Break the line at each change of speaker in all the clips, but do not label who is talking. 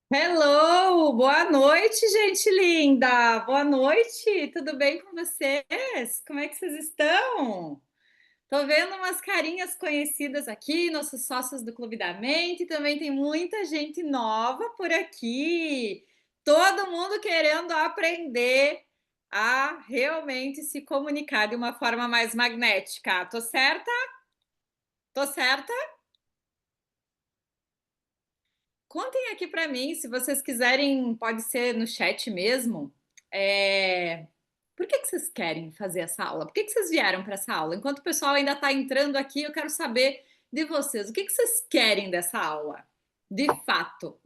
Hello, boa noite, gente linda. Boa noite, tudo bem com vocês? Como é que vocês estão? Tô vendo umas carinhas conhecidas aqui, nossos sócios do Clube da Mente, também tem muita gente nova por aqui. Todo mundo querendo aprender a realmente se comunicar de uma forma mais magnética. Tô certa? Tô certa? Contem aqui para mim, se vocês quiserem, pode ser no chat mesmo. Por que vocês querem fazer essa aula? Por que vocês vieram para essa aula? Enquanto o pessoal ainda está entrando aqui, eu quero saber de vocês. O que vocês querem dessa aula? De fato.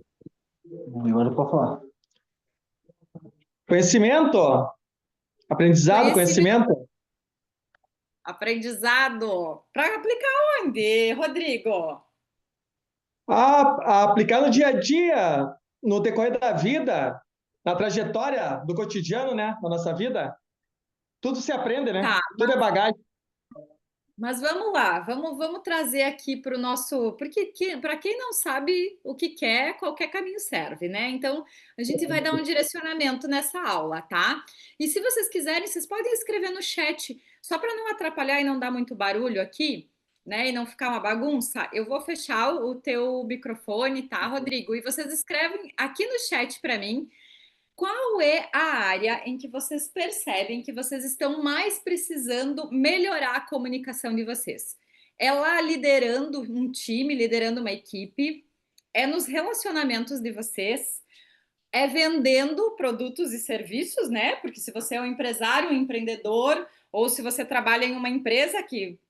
Agora pode falar. Conhecimento, aprendizado,
Conhecimento,
conhecimento.
aprendizado. Para aplicar onde, Rodrigo?
A aplicar no dia a dia, no decorrer da vida, na trajetória do cotidiano, né, na nossa vida. Tudo se aprende, né?
Tá,
Tudo é bagagem.
mas vamos lá, vamos trazer aqui para o nosso. Porque para quem não sabe o que quer, qualquer caminho serve, né? Então, a gente vai dar um direcionamento nessa aula, tá? E se vocês quiserem, vocês podem escrever no chat, só para não atrapalhar e não dar muito barulho aqui, né? E não ficar uma bagunça, eu vou fechar o teu microfone, tá, Rodrigo? E vocês escrevem aqui no chat para mim. Qual é a área em que vocês percebem que vocês estão mais precisando melhorar a comunicação de vocês? É lá liderando um time, liderando uma equipe? É nos relacionamentos de vocês? É vendendo produtos e serviços, né? Porque se você é um empresário, um empreendedor, ou se você trabalha em uma empresa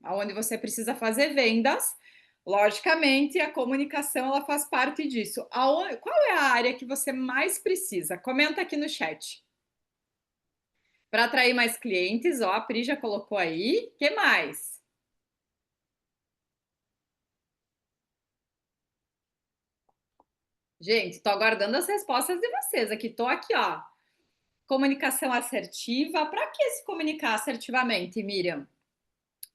onde você precisa fazer vendas, logicamente a comunicação ela faz parte disso. Qual é a área que você mais precisa? Comenta aqui no chat. Para atrair mais clientes, ó, a Pri já colocou aí. Que mais? Gente, estou aguardando as respostas de vocês aqui. Estou aqui, ó. Comunicação assertiva. Para que se comunicar assertivamente, Miriam?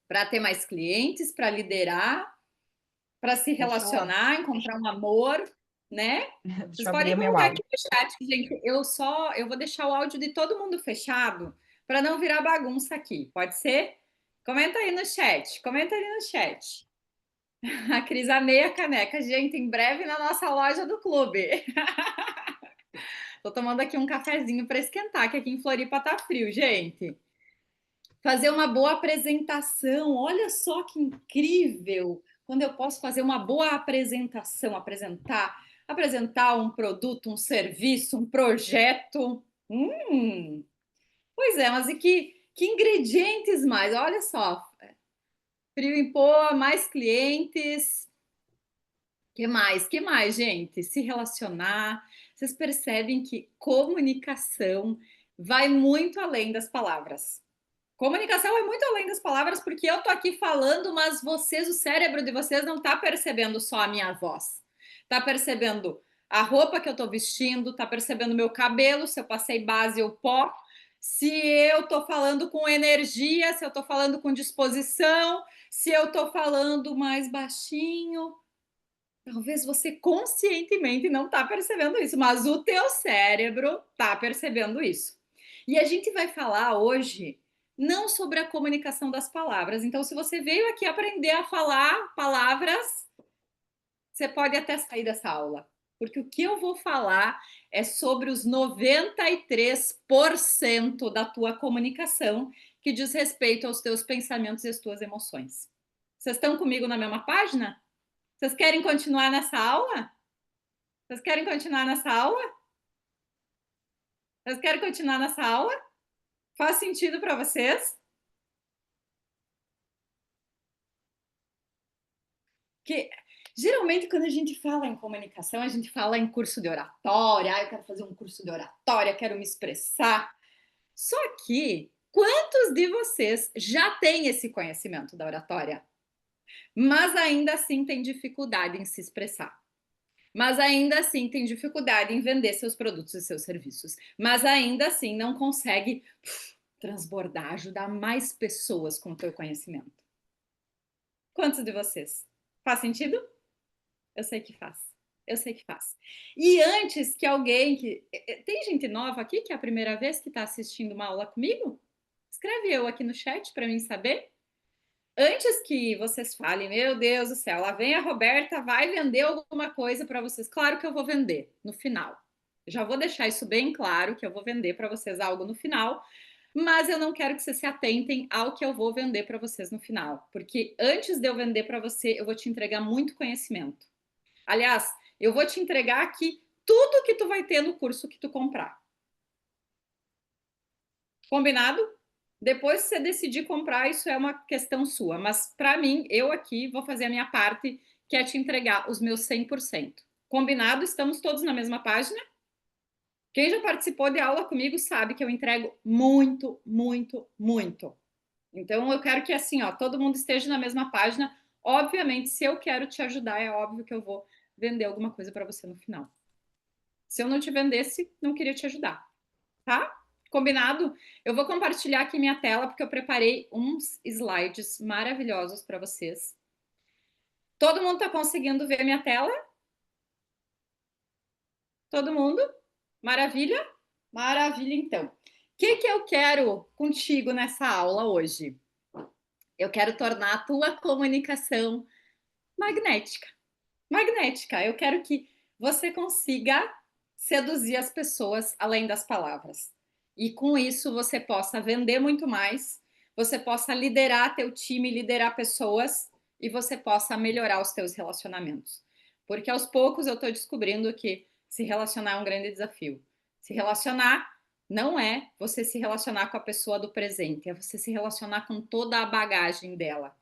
Para ter mais clientes, para liderar, para se
Deixa eu,
relacionar, encontrar um amor, né? Vocês
deixa eu abrir
podem
o meu
colocar aqui
áudio.
no chat, gente. Eu vou deixar o áudio de todo mundo fechado para não virar bagunça aqui. Pode ser? Comenta aí no chat. Comenta aí no chat. A Cris amei a caneca, gente. Em breve na nossa loja do clube. Tô tomando aqui um cafezinho para esquentar, que aqui em Floripa tá frio, gente. Fazer uma boa apresentação. Olha só que incrível quando eu posso fazer uma boa apresentação, apresentar um produto, um serviço, um projeto. Pois é, mas e que ingredientes mais? Olha só, frio em Poa, mais clientes. Que mais? Que mais, gente? Se relacionar. Vocês percebem que comunicação vai muito além das palavras. Comunicação é muito além das palavras, porque eu tô aqui falando, mas vocês, o cérebro de vocês não tá percebendo só a minha voz. Tá percebendo a roupa que eu tô vestindo, tá percebendo meu cabelo, se eu passei base ou pó, se eu tô falando com energia, se eu tô falando com disposição, se eu tô falando mais baixinho. Talvez você conscientemente não tá percebendo isso, mas o teu cérebro tá percebendo isso. E a gente vai falar hoje não sobre a comunicação das palavras. Então, se você veio aqui aprender a falar palavras, você pode até sair dessa aula. Porque o que eu vou falar é sobre os 93% da tua comunicação que diz respeito aos teus pensamentos e às tuas emoções. Vocês estão comigo na mesma página? Vocês querem continuar nessa aula? Vocês querem continuar nessa aula? Vocês querem continuar nessa aula? Faz sentido para vocês? Que geralmente quando a gente fala em comunicação, a gente fala em curso de oratória, eu quero fazer um curso de oratória, quero me expressar. Só que quantos de vocês já têm esse conhecimento da oratória, mas ainda assim têm dificuldade em se expressar? Mas ainda assim tem dificuldade em vender seus produtos e seus serviços. Mas ainda assim não consegue transbordar, ajudar mais pessoas com o teu conhecimento. Quantos de vocês? Faz sentido? Eu sei que faz. Eu sei que faz. E antes que alguém que. Tem gente nova aqui que é a primeira vez que está assistindo uma aula comigo? Escreve eu aqui no chat para mim saber. Antes que vocês falem, meu Deus do céu, lá vem a Roberta, vai vender alguma coisa para vocês. Claro que eu vou vender no final. Já vou deixar isso bem claro que eu vou vender para vocês algo no final, mas eu não quero que vocês se atentem ao que eu vou vender para vocês no final, porque antes de eu vender para você, eu vou te entregar muito conhecimento. Aliás, eu vou te entregar aqui tudo que tu vai ter no curso que tu comprar. Combinado? Depois que você decidir comprar, isso é uma questão sua. Mas para mim, eu aqui vou fazer a minha parte, que é te entregar os meus 100%. Combinado? Estamos todos na mesma página? Quem já participou de aula comigo sabe que eu entrego muito, muito, muito. Então, eu quero que assim, ó, todo mundo esteja na mesma página. Obviamente, se eu quero te ajudar, é óbvio que eu vou vender alguma coisa para você no final. Se eu não te vendesse, não queria te ajudar, tá? Combinado? Eu vou compartilhar aqui minha tela porque eu preparei uns slides maravilhosos para vocês. Todo mundo está conseguindo ver minha tela? Todo mundo? Maravilha? Maravilha, então. O que eu quero contigo nessa aula hoje? Eu quero tornar a tua comunicação magnética. Magnética. Eu quero que você consiga seduzir as pessoas além das palavras. E com isso você possa vender muito mais, você possa liderar teu time, liderar pessoas e você possa melhorar os teus relacionamentos. Porque aos poucos eu estou descobrindo que se relacionar é um grande desafio. Se relacionar não é você se relacionar com a pessoa do presente, é você se relacionar com toda a bagagem dela.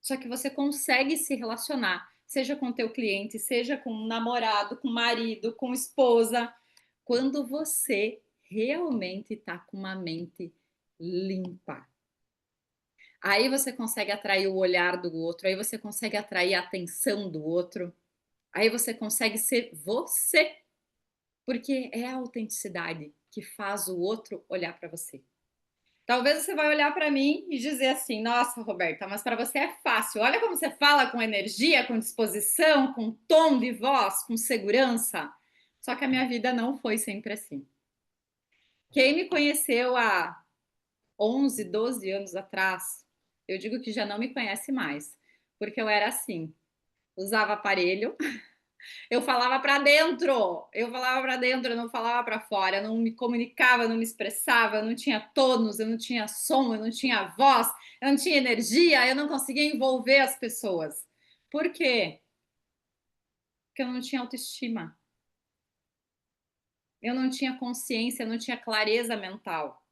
Só que você consegue se relacionar, seja com teu cliente, seja com um namorado, com marido, com esposa, quando você realmente está com uma mente limpa. Aí você consegue atrair o olhar do outro, aí você consegue atrair a atenção do outro, aí você consegue ser você, porque é a autenticidade que faz o outro olhar para você. Talvez você vai olhar para mim e dizer assim: Nossa, Roberta, mas para você é fácil. Olha como você fala com energia, com disposição, com tom de voz, com segurança. Só que a minha vida não foi sempre assim. Quem me conheceu há 11, 12 anos atrás, eu digo que já não me conhece mais, porque eu era assim. Usava aparelho, eu falava para dentro, eu não falava para fora, eu não me comunicava, eu não me expressava, eu não tinha tônus, eu não tinha som, eu não tinha voz, eu não tinha energia, eu não conseguia envolver as pessoas. Por quê? Porque eu não tinha autoestima, eu não tinha consciência, eu não tinha clareza mental.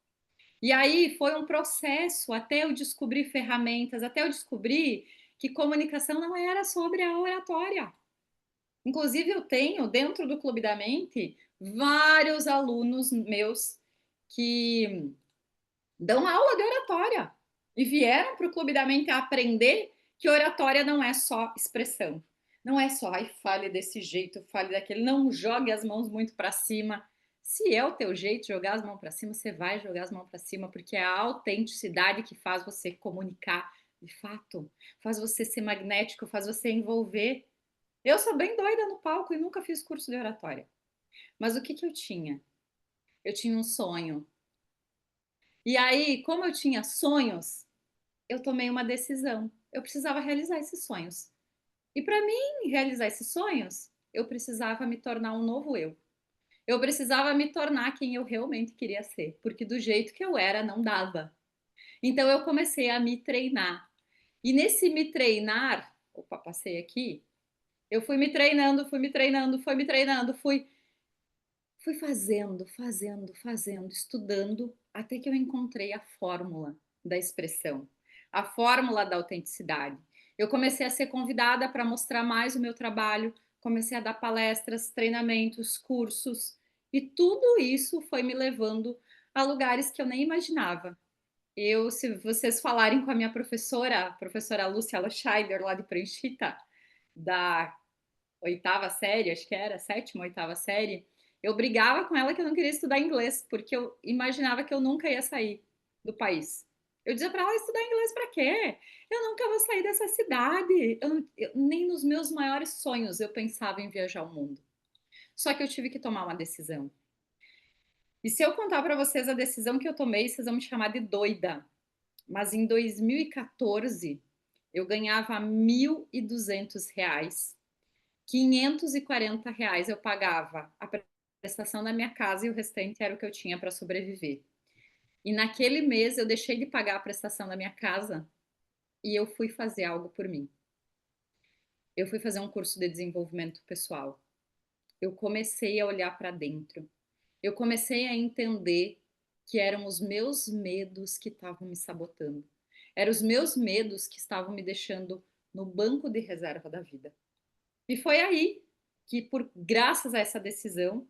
E aí foi um processo até eu descobrir ferramentas, até eu descobrir que comunicação não era sobre a oratória. Inclusive, eu tenho dentro do Clube da Mente vários alunos meus que dão aula de oratória e vieram para o Clube da Mente a aprender que oratória não é só expressão. Não é só, ai, fale desse jeito, fale daquele. Não jogue as mãos muito para cima. Se é o teu jeito de jogar as mãos para cima, você vai jogar as mãos para cima, porque é a autenticidade que faz você comunicar de fato, faz você ser magnético, faz você envolver. Eu sou bem doida no palco e nunca fiz curso de oratória. Mas o que eu tinha? Eu tinha um sonho. E aí, como eu tinha sonhos, eu tomei uma decisão. Eu precisava realizar esses sonhos. E para mim realizar esses sonhos, eu precisava me tornar um novo eu. Eu precisava me tornar quem eu realmente queria ser, porque do jeito que eu era não dava. Então eu comecei a me treinar. E nesse me treinar, opa, passei aqui, eu fui me treinando, fui me treinando, fui me treinando, fui fazendo, fazendo, fazendo, estudando, até que eu encontrei a fórmula da expressão, a fórmula da autenticidade. Eu comecei a ser convidada para mostrar mais o meu trabalho, comecei a dar palestras, treinamentos, cursos, e tudo isso foi me levando a lugares que eu nem imaginava. Eu, se vocês falarem com a minha professora, a professora Lúcia Scheider, lá de Pranchita, da oitava série, acho que era, sétima, oitava série, eu brigava com ela que eu não queria estudar inglês, porque eu imaginava que eu nunca ia sair do país. Eu dizia para ela: "Estudar inglês para quê? Eu nunca vou sair dessa cidade". Nem nos meus maiores sonhos eu pensava em viajar o mundo. Só que eu tive que tomar uma decisão. E se eu contar para vocês a decisão que eu tomei, vocês vão me chamar de doida. Mas em 2014, eu ganhava R$ 1.200. R$ 540 eu pagava a prestação da minha casa e o restante era o que eu tinha para sobreviver. E naquele mês eu deixei de pagar a prestação da minha casa e eu fui fazer algo por mim. Eu fui fazer um curso de desenvolvimento pessoal. Eu comecei a olhar para dentro. Eu comecei a entender que eram os meus medos que estavam me sabotando. Eram os meus medos que estavam me deixando no banco de reserva da vida. E foi aí que, por graças a essa decisão,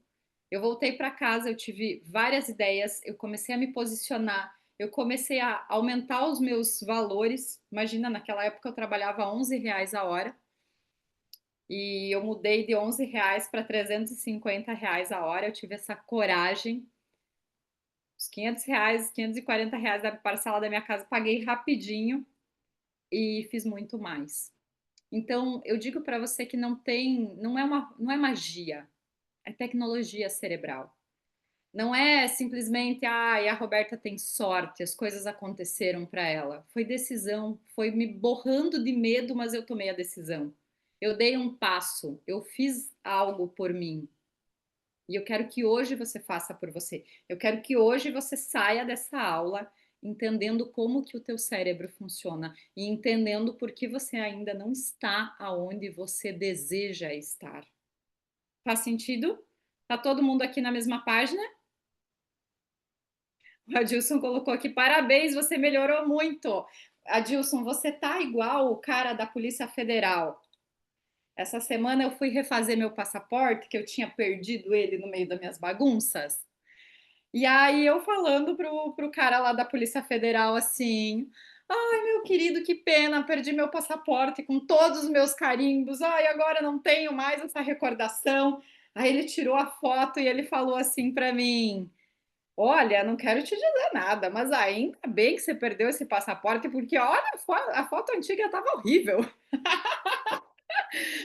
eu voltei para casa, eu tive várias ideias, eu comecei a me posicionar, eu comecei a aumentar os meus valores. Imagina, naquela época eu trabalhava R$ 11 a hora e eu mudei de R$ 11 para R$ 350 a hora. Eu tive essa coragem. Os R$ 500, R$ 540 da parcela da minha casa, paguei rapidinho e fiz muito mais. Então, eu digo para você que não é magia, é tecnologia cerebral. Não é simplesmente, a Roberta tem sorte, as coisas aconteceram para ela. Foi decisão, foi me borrando de medo, mas eu tomei a decisão. Eu dei um passo, eu fiz algo por mim. E eu quero que hoje você faça por você. Eu quero que hoje você saia dessa aula entendendo como que o teu cérebro funciona e entendendo por que você ainda não está aonde você deseja estar. Faz sentido? Tá todo mundo aqui na mesma página? O Adilson colocou aqui, parabéns, você melhorou muito. Adilson, você tá igual o cara da Polícia Federal. Essa semana eu fui refazer meu passaporte, que eu tinha perdido ele no meio das minhas bagunças. E aí eu falando pro cara lá da Polícia Federal assim: ai, meu querido, que pena, perdi meu passaporte com todos os meus carimbos. Ai, agora não tenho mais essa recordação. Aí ele tirou a foto e ele falou assim para mim: olha, não quero te dizer nada, mas ainda bem que você perdeu esse passaporte, porque olha, a foto antiga estava horrível.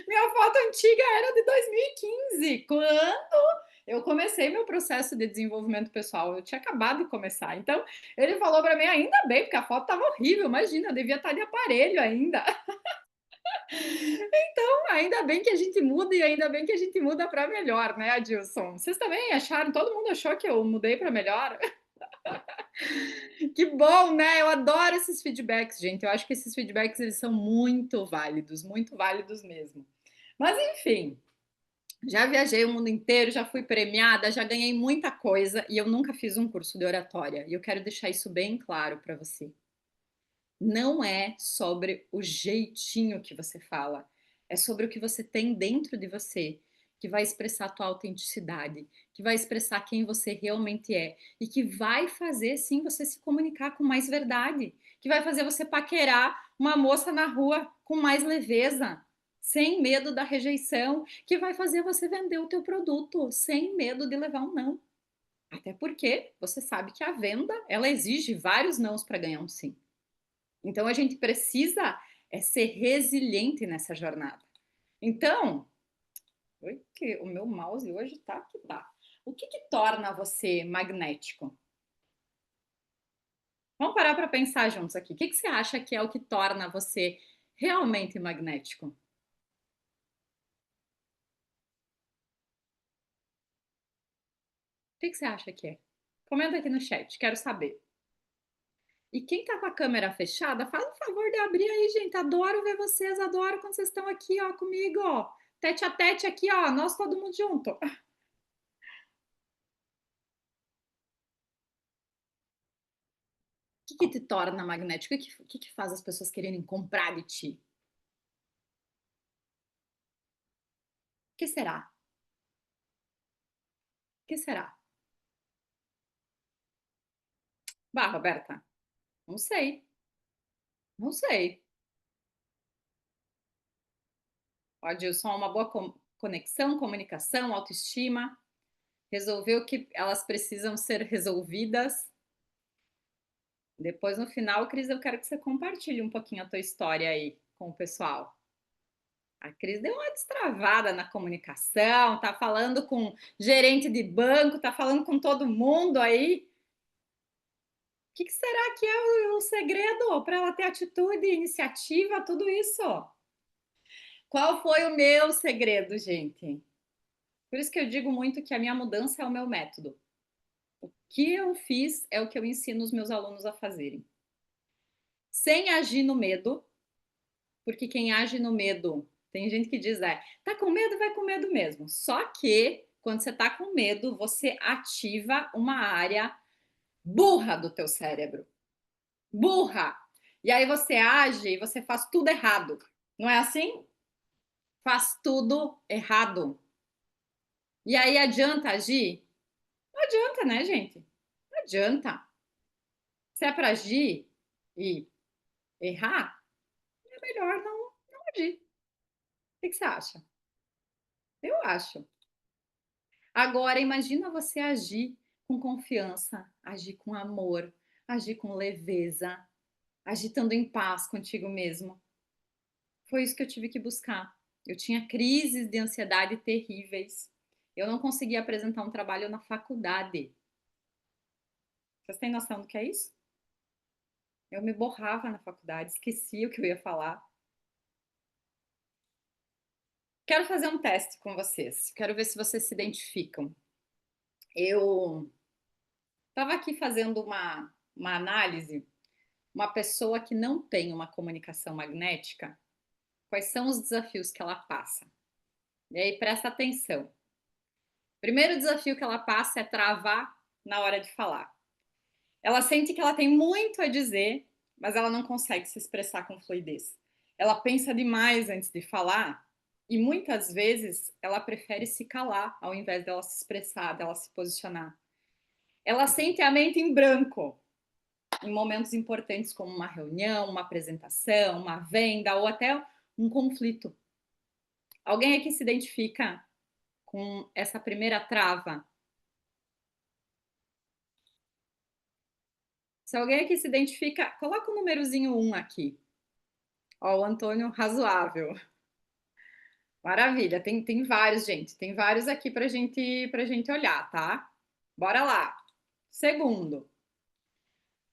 Minha foto antiga era de 2015, quando eu comecei meu processo de desenvolvimento pessoal. Eu tinha acabado de começar. Então, ele falou para mim, ainda bem, porque a foto estava horrível. Imagina, eu devia estar de aparelho ainda. Então, ainda bem que a gente muda e ainda bem que a gente muda para melhor, né, Adilson? Vocês também acharam? Todo mundo achou que eu mudei para melhor? Que bom, né? Eu adoro esses feedbacks, gente. Eu acho que esses feedbacks eles são muito válidos mesmo. Mas enfim, já viajei o mundo inteiro, já fui premiada, já ganhei muita coisa e eu nunca fiz um curso de oratória. E eu quero deixar isso bem claro para você. Não é sobre o jeitinho que você fala, é sobre o que você tem dentro de você, que vai expressar a tua autenticidade, que vai expressar quem você realmente é e que vai fazer sim você se comunicar com mais verdade, que vai fazer você paquerar uma moça na rua com mais leveza, sem medo da rejeição, que vai fazer você vender o teu produto sem medo de levar um não. Até porque você sabe que a venda, ela exige vários nãos para ganhar um sim. Então a gente precisa ser resiliente nessa jornada. Então, que o meu mouse hoje tá que tá. O que torna você magnético? Vamos parar para pensar juntos aqui. O que você acha que é o que torna você realmente magnético? O que você acha que é? Comenta aqui no chat, quero saber. E quem tá com a câmera fechada, faz o favor de abrir aí, gente. Adoro ver vocês, adoro quando vocês estão aqui, ó, comigo, ó. Tete a tete aqui, ó, nós todo mundo junto. Que te torna magnético? O que faz as pessoas quererem comprar de ti? O que será? O que será? Bah, Roberta, não sei. Não sei. O Adilson, uma boa conexão, comunicação, autoestima, resolver o que elas precisam ser resolvidas. Depois, no final, Cris, eu quero que você compartilhe um pouquinho a tua história aí com o pessoal. A Cris deu uma destravada na comunicação, tá falando com gerente de banco, tá falando com todo mundo aí. O que será que é o segredo para ela ter atitude, iniciativa, tudo isso? Qual foi o meu segredo, gente? Por isso que eu digo muito que a minha mudança é o meu método. O que eu fiz é o que eu ensino os meus alunos a fazerem. Sem agir no medo, porque quem age no medo, tem gente que diz, tá com medo, vai com medo mesmo. Só que quando você tá com medo, você ativa uma área burra do teu cérebro. Burra! E aí você age e você faz tudo errado. Não é assim? Faz tudo errado. E aí adianta agir? Não adianta, né, gente? Não adianta. Se é para agir e errar, é melhor não agir. O que você acha? Eu acho. Agora, imagina você agir com confiança, agir com amor, agir com leveza, agir estando em paz contigo mesmo. Foi isso que eu tive que buscar. Eu tinha crises de ansiedade terríveis. Eu não conseguia apresentar um trabalho na faculdade. Vocês têm noção do que é isso? Eu me borrava na faculdade, esquecia o que eu ia falar. Quero fazer um teste com vocês. Quero ver se vocês se identificam. Eu estava aqui fazendo uma análise, uma pessoa que não tem uma comunicação magnética, quais são os desafios que ela passa? E aí presta atenção. O primeiro desafio que ela passa é travar na hora de falar. Ela sente que ela tem muito a dizer, mas ela não consegue se expressar com fluidez. Ela pensa demais antes de falar e muitas vezes ela prefere se calar ao invés dela se expressar, dela se posicionar. Ela sente a mente em branco em momentos importantes como uma reunião, uma apresentação, uma venda ou até um conflito. Alguém aqui se identifica com essa primeira trava? Se alguém aqui se identifica, coloca o númerozinho 1 aqui. Ó, o Antônio razoável. Maravilha, tem vários, gente. Tem vários aqui pra gente olhar, tá? Bora lá. Segundo,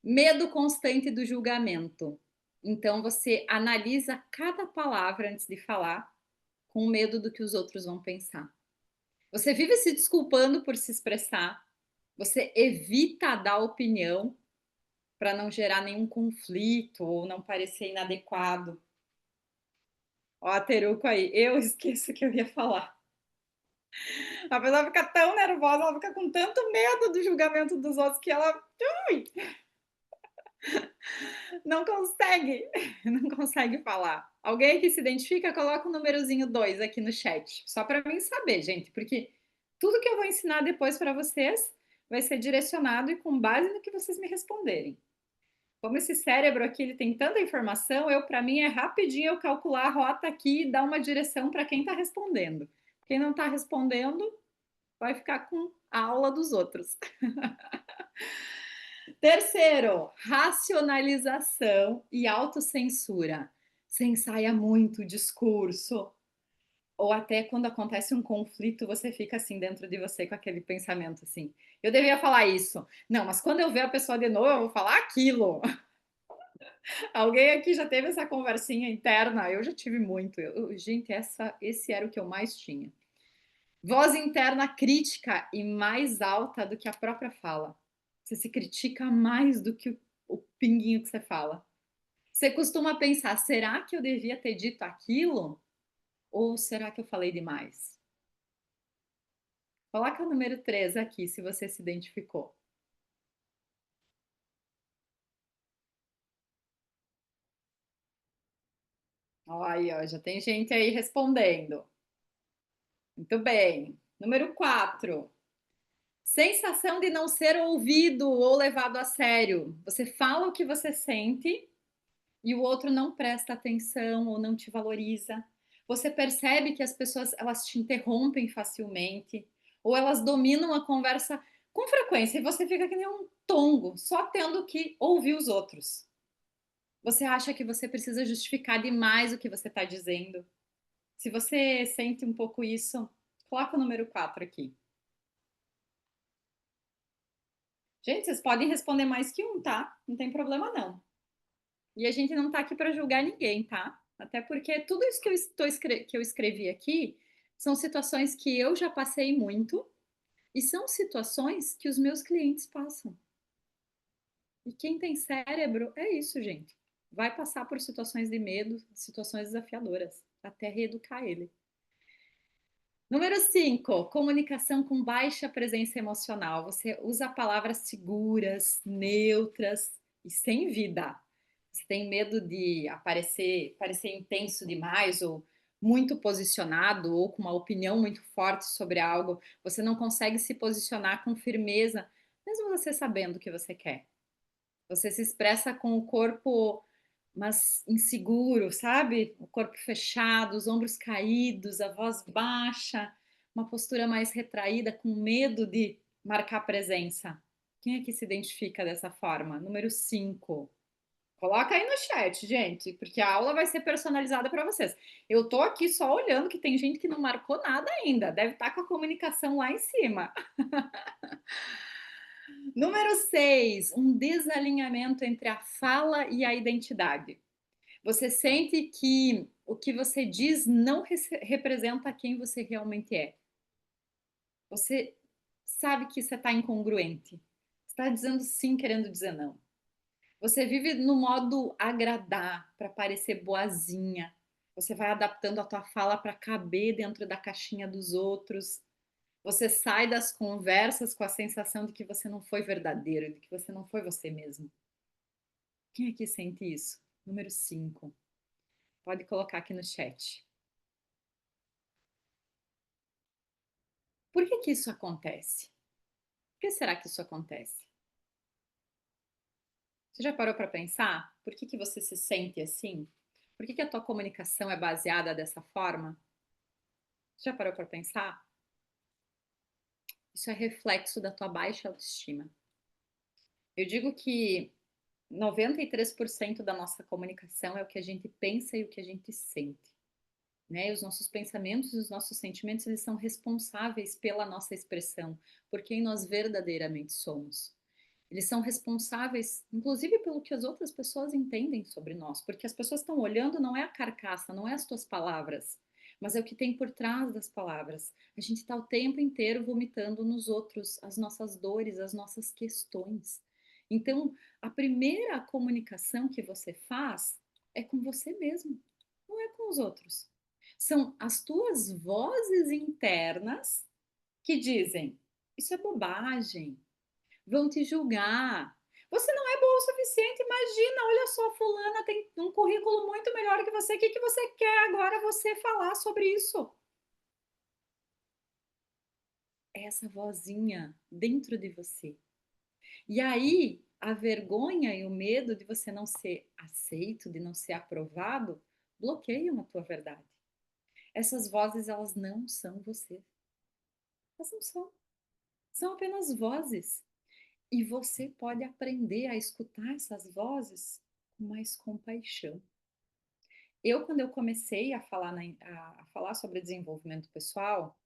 medo constante do julgamento. Então, você analisa cada palavra antes de falar, com medo do que os outros vão pensar. Você vive se desculpando por se expressar, você evita dar opinião para não gerar nenhum conflito ou não parecer inadequado. Ó, a Teruco aí, eu esqueço o que eu ia falar. A pessoa fica tão nervosa, ela fica com tanto medo do julgamento dos outros que ela não consegue, não consegue falar. Alguém que se identifica, coloca o númerozinho 2 aqui no chat, só para mim saber, gente, porque tudo que eu vou ensinar depois para vocês vai ser direcionado e com base no que vocês me responderem. Como esse cérebro aqui ele tem tanta informação, para mim é rapidinho eu calcular a rota aqui e dar uma direção para quem está respondendo. Quem não está respondendo vai ficar com a aula dos outros. Terceiro, racionalização e autocensura. Você ensaia muito o discurso, ou até quando acontece um conflito, você fica assim dentro de você com aquele pensamento assim: eu devia falar isso. Não, mas quando eu ver a pessoa de novo, eu vou falar aquilo. Alguém aqui já teve essa conversinha interna? Eu já tive muito. Gente, esse era o que eu mais tinha. Voz interna crítica e mais alta do que a própria fala. Você se critica mais do que o pinguinho que você fala. Você costuma pensar: será que eu devia ter dito aquilo? Ou será que eu falei demais? Coloca o número 3 aqui, se você se identificou. Olha, já tem gente aí respondendo. Muito bem. Número 4. Sensação de não ser ouvido ou levado a sério. Você fala o que você sente e o outro não presta atenção ou não te valoriza. Você percebe que as pessoas elas te interrompem facilmente ou elas dominam a conversa Com frequência, você fica que nem um tongo, só tendo que ouvir os outros. Você acha que você precisa justificar demais o que você está dizendo. Se você sente um pouco isso, coloca o número 4 aqui. Gente, vocês podem responder mais que um, tá? Não tem problema não. E a gente não tá aqui para julgar ninguém, tá? Até porque tudo isso que eu escrevi aqui são situações que eu já passei muito e são situações que os meus clientes passam. E quem tem cérebro é isso, gente. Vai passar por situações de medo, situações desafiadoras, até reeducar ele. Número 5, comunicação com baixa presença emocional. Você usa palavras seguras, neutras e sem vida. Você tem medo de parecer intenso demais ou muito posicionado ou com uma opinião muito forte sobre algo. Você não consegue se posicionar com firmeza, mesmo você sabendo o que você quer. Você se expressa com o corpo, mas inseguro, sabe? O corpo fechado, os ombros caídos, a voz baixa, uma postura mais retraída, com medo de marcar presença. Quem é que se identifica dessa forma? Número 5. Coloca aí no chat, gente, porque a aula vai ser personalizada para vocês. Eu tô aqui só olhando que tem gente que não marcou nada ainda, deve estar com a comunicação lá em cima. Número 6, um desalinhamento entre a fala e a identidade. Você sente que o que você diz não representa quem você realmente é. Você sabe que você está incongruente. Você está dizendo sim, querendo dizer não. Você vive no modo agradar, para parecer boazinha. Você vai adaptando a tua fala para caber dentro da caixinha dos outros. Você sai das conversas com a sensação de que você não foi verdadeiro, de que você não foi você mesmo. Quem aqui sente isso? Número 5. Pode colocar aqui no chat. Por que que isso acontece? Por que será que isso acontece? Você já parou para pensar? Por que que você se sente assim? Por que que a tua comunicação é baseada dessa forma? Você já parou para pensar? Isso é reflexo da tua baixa autoestima. Eu digo que 93% da nossa comunicação é o que a gente pensa e o que a gente sente. Né? Os nossos pensamentos e os nossos sentimentos, eles são responsáveis pela nossa expressão, por quem nós verdadeiramente somos. Eles são responsáveis, inclusive, pelo que as outras pessoas entendem sobre nós, porque as pessoas estão olhando não é a carcaça, não é as tuas palavras, mas é o que tem por trás das palavras. A gente está o tempo inteiro vomitando nos outros as nossas dores, as nossas questões. Então, a primeira comunicação que você faz é com você mesmo, não é com os outros. São as tuas vozes internas que dizem: isso é bobagem, vão te julgar. Você não é boa o suficiente, imagina, olha só, fulana tem um currículo muito melhor que você. O que que você quer agora você falar sobre isso? É essa vozinha dentro de você. E aí, a vergonha e o medo de você não ser aceito, de não ser aprovado, bloqueiam a tua verdade. Essas vozes, elas não são você. Elas não são. São apenas vozes. E você pode aprender a escutar essas vozes com mais compaixão. Quando eu comecei a falar, a falar sobre desenvolvimento pessoal,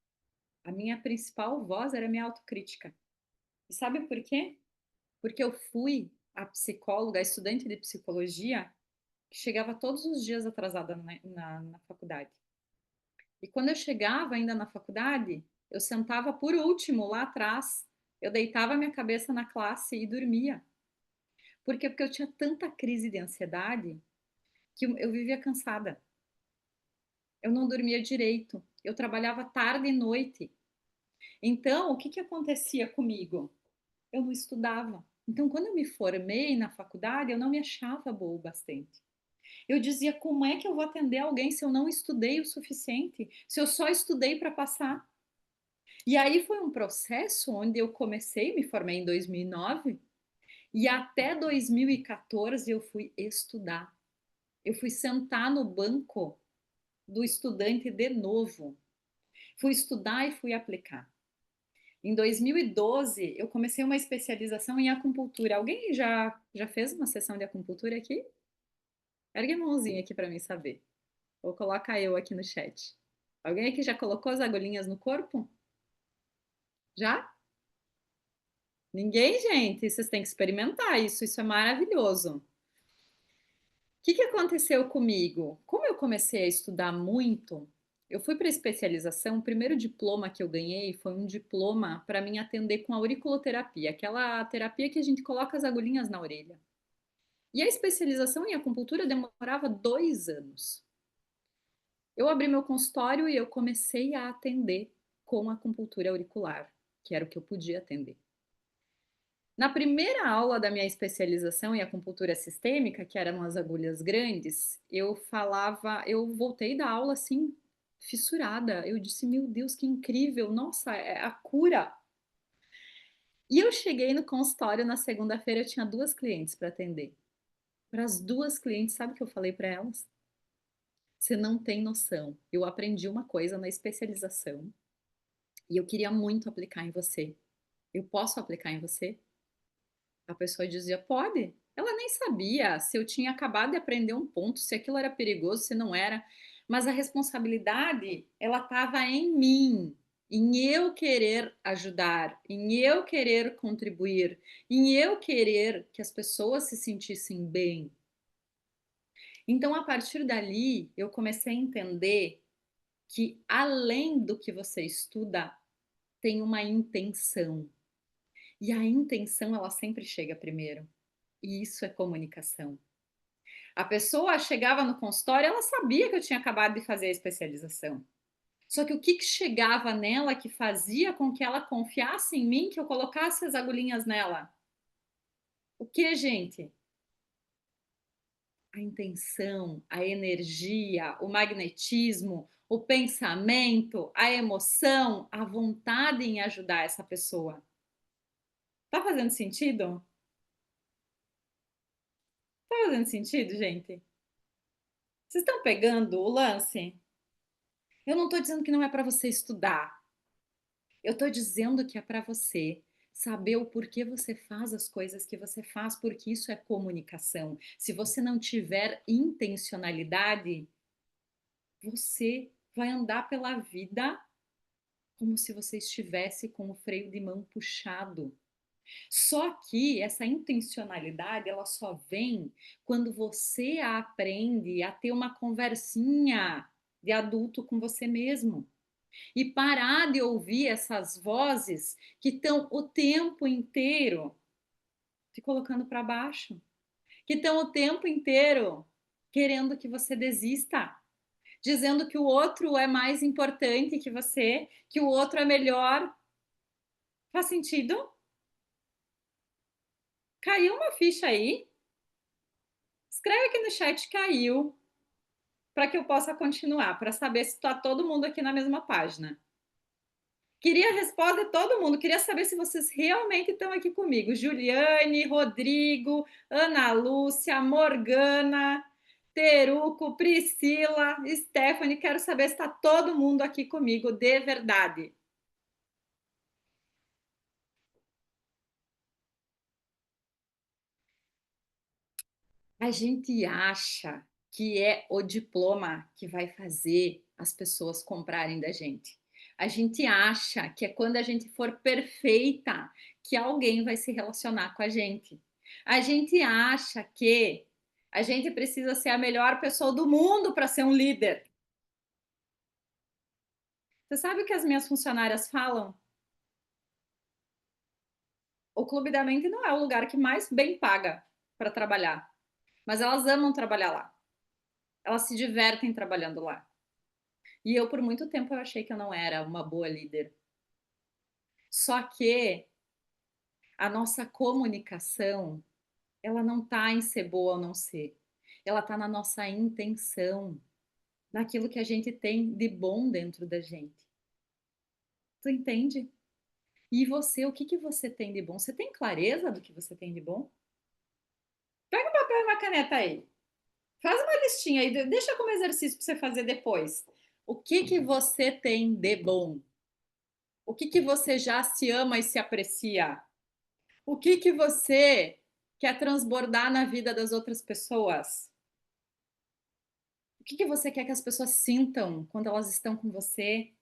a minha principal voz era a minha autocrítica. E sabe por quê? Porque eu fui a psicóloga, a estudante de psicologia, que chegava todos os dias atrasada na faculdade. E quando eu chegava ainda na faculdade, eu sentava por último lá atrás, eu deitava minha cabeça na classe e dormia. Por quê? Porque eu tinha tanta crise de ansiedade que eu vivia cansada. Eu não dormia direito. Eu trabalhava tarde e noite. Então, o que que acontecia comigo? Eu não estudava. Então, quando eu me formei na faculdade, eu não me achava boa o bastante. Eu dizia, como é que eu vou atender alguém se eu não estudei o suficiente? Se eu só estudei para passar? E aí foi um processo onde eu comecei, me formei em 2009, e até 2014 eu fui estudar. Eu fui sentar no banco do estudante de novo. Fui estudar e fui aplicar. Em 2012, eu comecei uma especialização em acupuntura. Alguém já fez uma sessão de acupuntura aqui? Ergue a mãozinha aqui para mim saber. Ou coloca eu aqui no chat. Alguém aqui já colocou as agulhinhas no corpo? Já? Ninguém, gente? Vocês têm que experimentar isso. Isso é maravilhoso. O que aconteceu comigo? Como eu comecei a estudar muito, eu fui para a especialização. O primeiro diploma que eu ganhei foi um diploma para mim atender com auriculoterapia, aquela terapia que a gente coloca as agulhinhas na orelha. E a especialização em acupuntura demorava 2 anos. Eu abri meu consultório e eu comecei a atender com acupuntura auricular, que era o que eu podia atender. Na primeira aula da minha especialização em acupuntura sistêmica, que eram as agulhas grandes, eu voltei da aula assim, fissurada. Eu disse, meu Deus, que incrível! Nossa, é a cura! E eu cheguei no consultório na segunda-feira, eu tinha 2 clientes para atender. Para as 2 clientes, sabe o que eu falei para elas? Você não tem noção. Eu aprendi uma coisa na especialização e eu queria muito aplicar em você. Eu posso aplicar em você? A pessoa dizia, pode. Ela nem sabia se eu tinha acabado de aprender um ponto, se aquilo era perigoso, se não era. Mas a responsabilidade, ela estava em mim, em eu querer ajudar, em eu querer contribuir, em eu querer que as pessoas se sentissem bem. Então, a partir dali, eu comecei a entender que além do que você estuda, tem uma intenção. E a intenção, ela sempre chega primeiro. E isso é comunicação. A pessoa chegava no consultório, ela sabia que eu tinha acabado de fazer a especialização. Só que o que chegava nela que fazia com que ela confiasse em mim, que eu colocasse as agulhinhas nela? O que, gente? A intenção, a energia, o magnetismo, o pensamento, a emoção, a vontade em ajudar essa pessoa. Tá fazendo sentido? Tá fazendo sentido, gente? Vocês estão pegando o lance? Eu não estou dizendo que não é para você estudar. Eu estou dizendo que é para você saber o porquê você faz as coisas que você faz, porque isso é comunicação. Se você não tiver intencionalidade, você vai andar pela vida como se você estivesse com o freio de mão puxado. Só que essa intencionalidade, ela só vem quando você aprende a ter uma conversinha de adulto com você mesmo. E parar de ouvir essas vozes que estão o tempo inteiro te colocando para baixo, que estão o tempo inteiro querendo que você desista, dizendo que o outro é mais importante que você, que o outro é melhor. Faz sentido? Caiu uma ficha aí? Escreve aqui no chat caiu para que eu possa continuar, para saber se está todo mundo aqui na mesma página. Queria a resposta de todo mundo. Queria saber se vocês realmente estão aqui comigo. Juliane, Rodrigo, Ana Lúcia, Morgana, Teruco, Priscila, Stephanie. Quero saber se está todo mundo aqui comigo de verdade. A gente acha que é o diploma que vai fazer as pessoas comprarem da gente. A gente acha que é quando a gente for perfeita que alguém vai se relacionar com a gente. A gente acha que a gente precisa ser a melhor pessoa do mundo para ser um líder. Você sabe o que as minhas funcionárias falam? O Clube da Mente não é o lugar que mais bem paga para trabalhar, mas elas amam trabalhar lá. Elas se divertem trabalhando lá. E eu, por muito tempo, eu achei que eu não era uma boa líder. Só que a nossa comunicação, ela não está em ser boa ou não ser. Ela está na nossa intenção, naquilo que a gente tem de bom dentro da gente. Tu entende? E você, o que você tem de bom? Você tem clareza do que você tem de bom? Pega um papel e uma caneta aí. Faz uma listinha aí, deixa como exercício para você fazer depois. O que você tem de bom? O que que você já se ama e se aprecia? O que que você quer transbordar na vida das outras pessoas? O que que você quer que as pessoas sintam quando elas estão com você?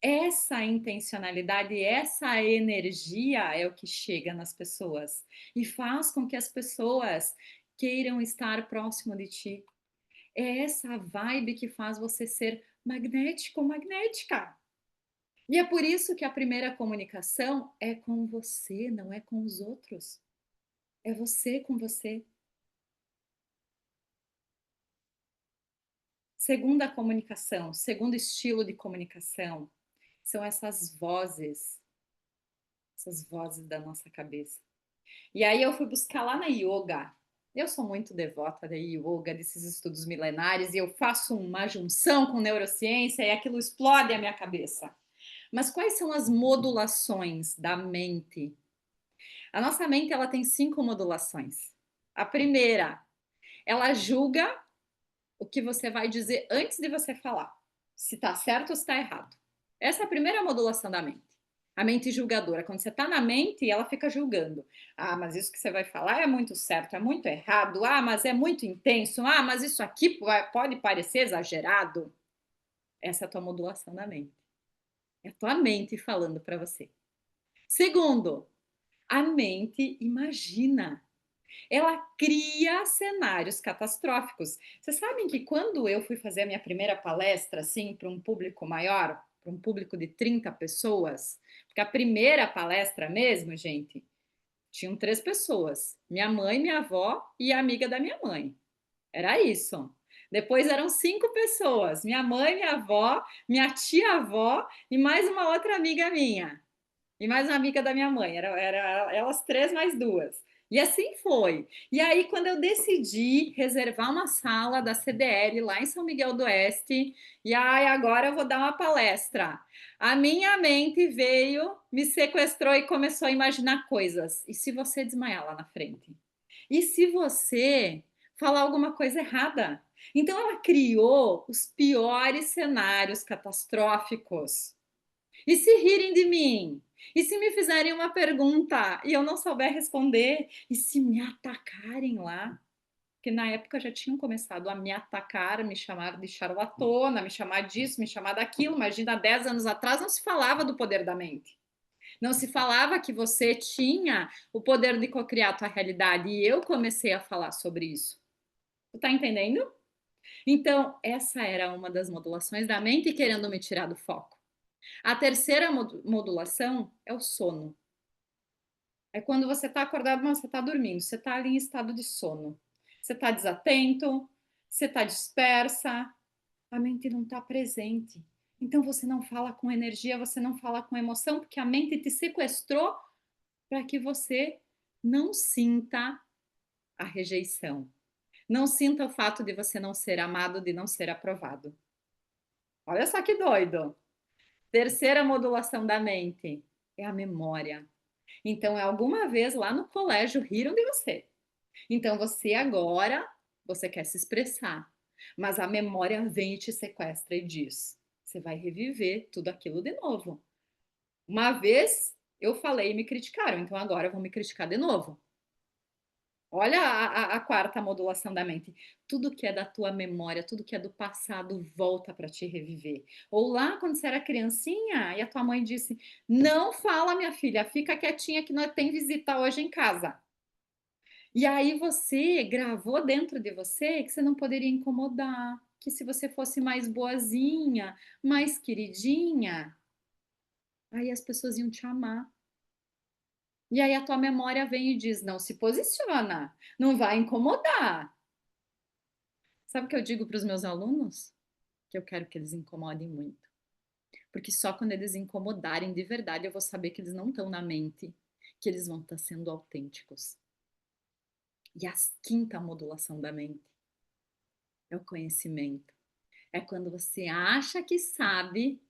Essa intencionalidade, essa energia é o que chega nas pessoas e faz com que as pessoas queiram estar próximo de ti. É essa vibe que faz você ser magnético ou magnética. E é por isso que a primeira comunicação é com você, não é com os outros. É você com você. Segunda comunicação, segundo estilo de comunicação, são essas vozes da nossa cabeça. E aí eu fui buscar lá na yoga. Eu sou muito devota da yoga, desses estudos milenares, e eu faço uma junção com neurociência e aquilo explode a minha cabeça. Mas quais são as modulações da mente? A nossa mente ela tem 5 modulações. A primeira, ela julga o que você vai dizer antes de você falar, se está certo ou se está errado. Essa é a primeira modulação da mente. A mente julgadora. Quando você está na mente, ela fica julgando. Ah, mas isso que você vai falar é muito certo, é muito errado. Ah, mas é muito intenso. Ah, mas isso aqui pode parecer exagerado. Essa é a tua modulação da mente. É a tua mente falando para você. Segundo, a mente imagina. Ela cria cenários catastróficos. Vocês sabem que quando eu fui fazer a minha primeira palestra, assim, para um público maior, para um público de 30 pessoas, porque a primeira palestra mesmo, gente, tinham 3 pessoas: minha mãe, minha avó e a amiga da minha mãe. Era isso. Depois eram 5 pessoas: minha mãe, minha avó, minha tia-avó e mais uma outra amiga minha. E mais uma amiga da minha mãe, era elas 3 mais 2. E assim foi. E aí, quando eu decidi reservar uma sala da CDL lá em São Miguel do Oeste, e aí agora eu vou dar uma palestra. A minha mente veio, me sequestrou e começou a imaginar coisas. E se você desmaiar lá na frente? E se você falar alguma coisa errada? Então, ela criou os piores cenários catastróficos. E se rirem de mim? E se me fizerem uma pergunta e eu não souber responder? E se me atacarem lá? Porque na época já tinham começado a me atacar, me chamar de charlatona, me chamar disso, me chamar daquilo. Imagina, há 10 anos atrás não se falava do poder da mente. Não se falava que você tinha o poder de cocriar a tua realidade. E eu comecei a falar sobre isso. Tu tá entendendo? Então, essa era uma das modulações da mente querendo me tirar do foco. A terceira modulação é o sono. É quando você está acordado, mas você está dormindo. Você está ali em estado de sono. Você está desatento, você está dispersa, a mente não está presente. Então você não fala com energia, você não fala com emoção, porque a mente te sequestrou para que você não sinta a rejeição. Não sinta o fato de você não ser amado, de não ser aprovado. Olha só que doido. Terceira modulação da mente é a memória. Então, alguma vez lá no colégio riram de você. Então, você agora, você quer se expressar. Mas a memória vem e te sequestra e diz: você vai reviver tudo aquilo de novo. Uma vez eu falei e me criticaram, então agora vão me criticar de novo. Olha a quarta modulação da mente. Tudo que é da tua memória, tudo que é do passado volta para te reviver. Ou lá quando você era criancinha e a tua mãe disse: não fala, minha filha, fica quietinha que nós tem visita hoje em casa. E aí você gravou dentro de você que você não poderia incomodar, que se você fosse mais boazinha, mais queridinha, aí as pessoas iam te amar. E aí a tua memória vem e diz: não se posiciona, não vai incomodar. Sabe o que eu digo para os meus alunos? Que eu quero que eles incomodem muito. Porque só quando eles incomodarem de verdade eu vou saber que eles não estão na mente, que eles vão estar sendo autênticos. E a quinta modulação da mente é o conhecimento. É quando você acha que sabe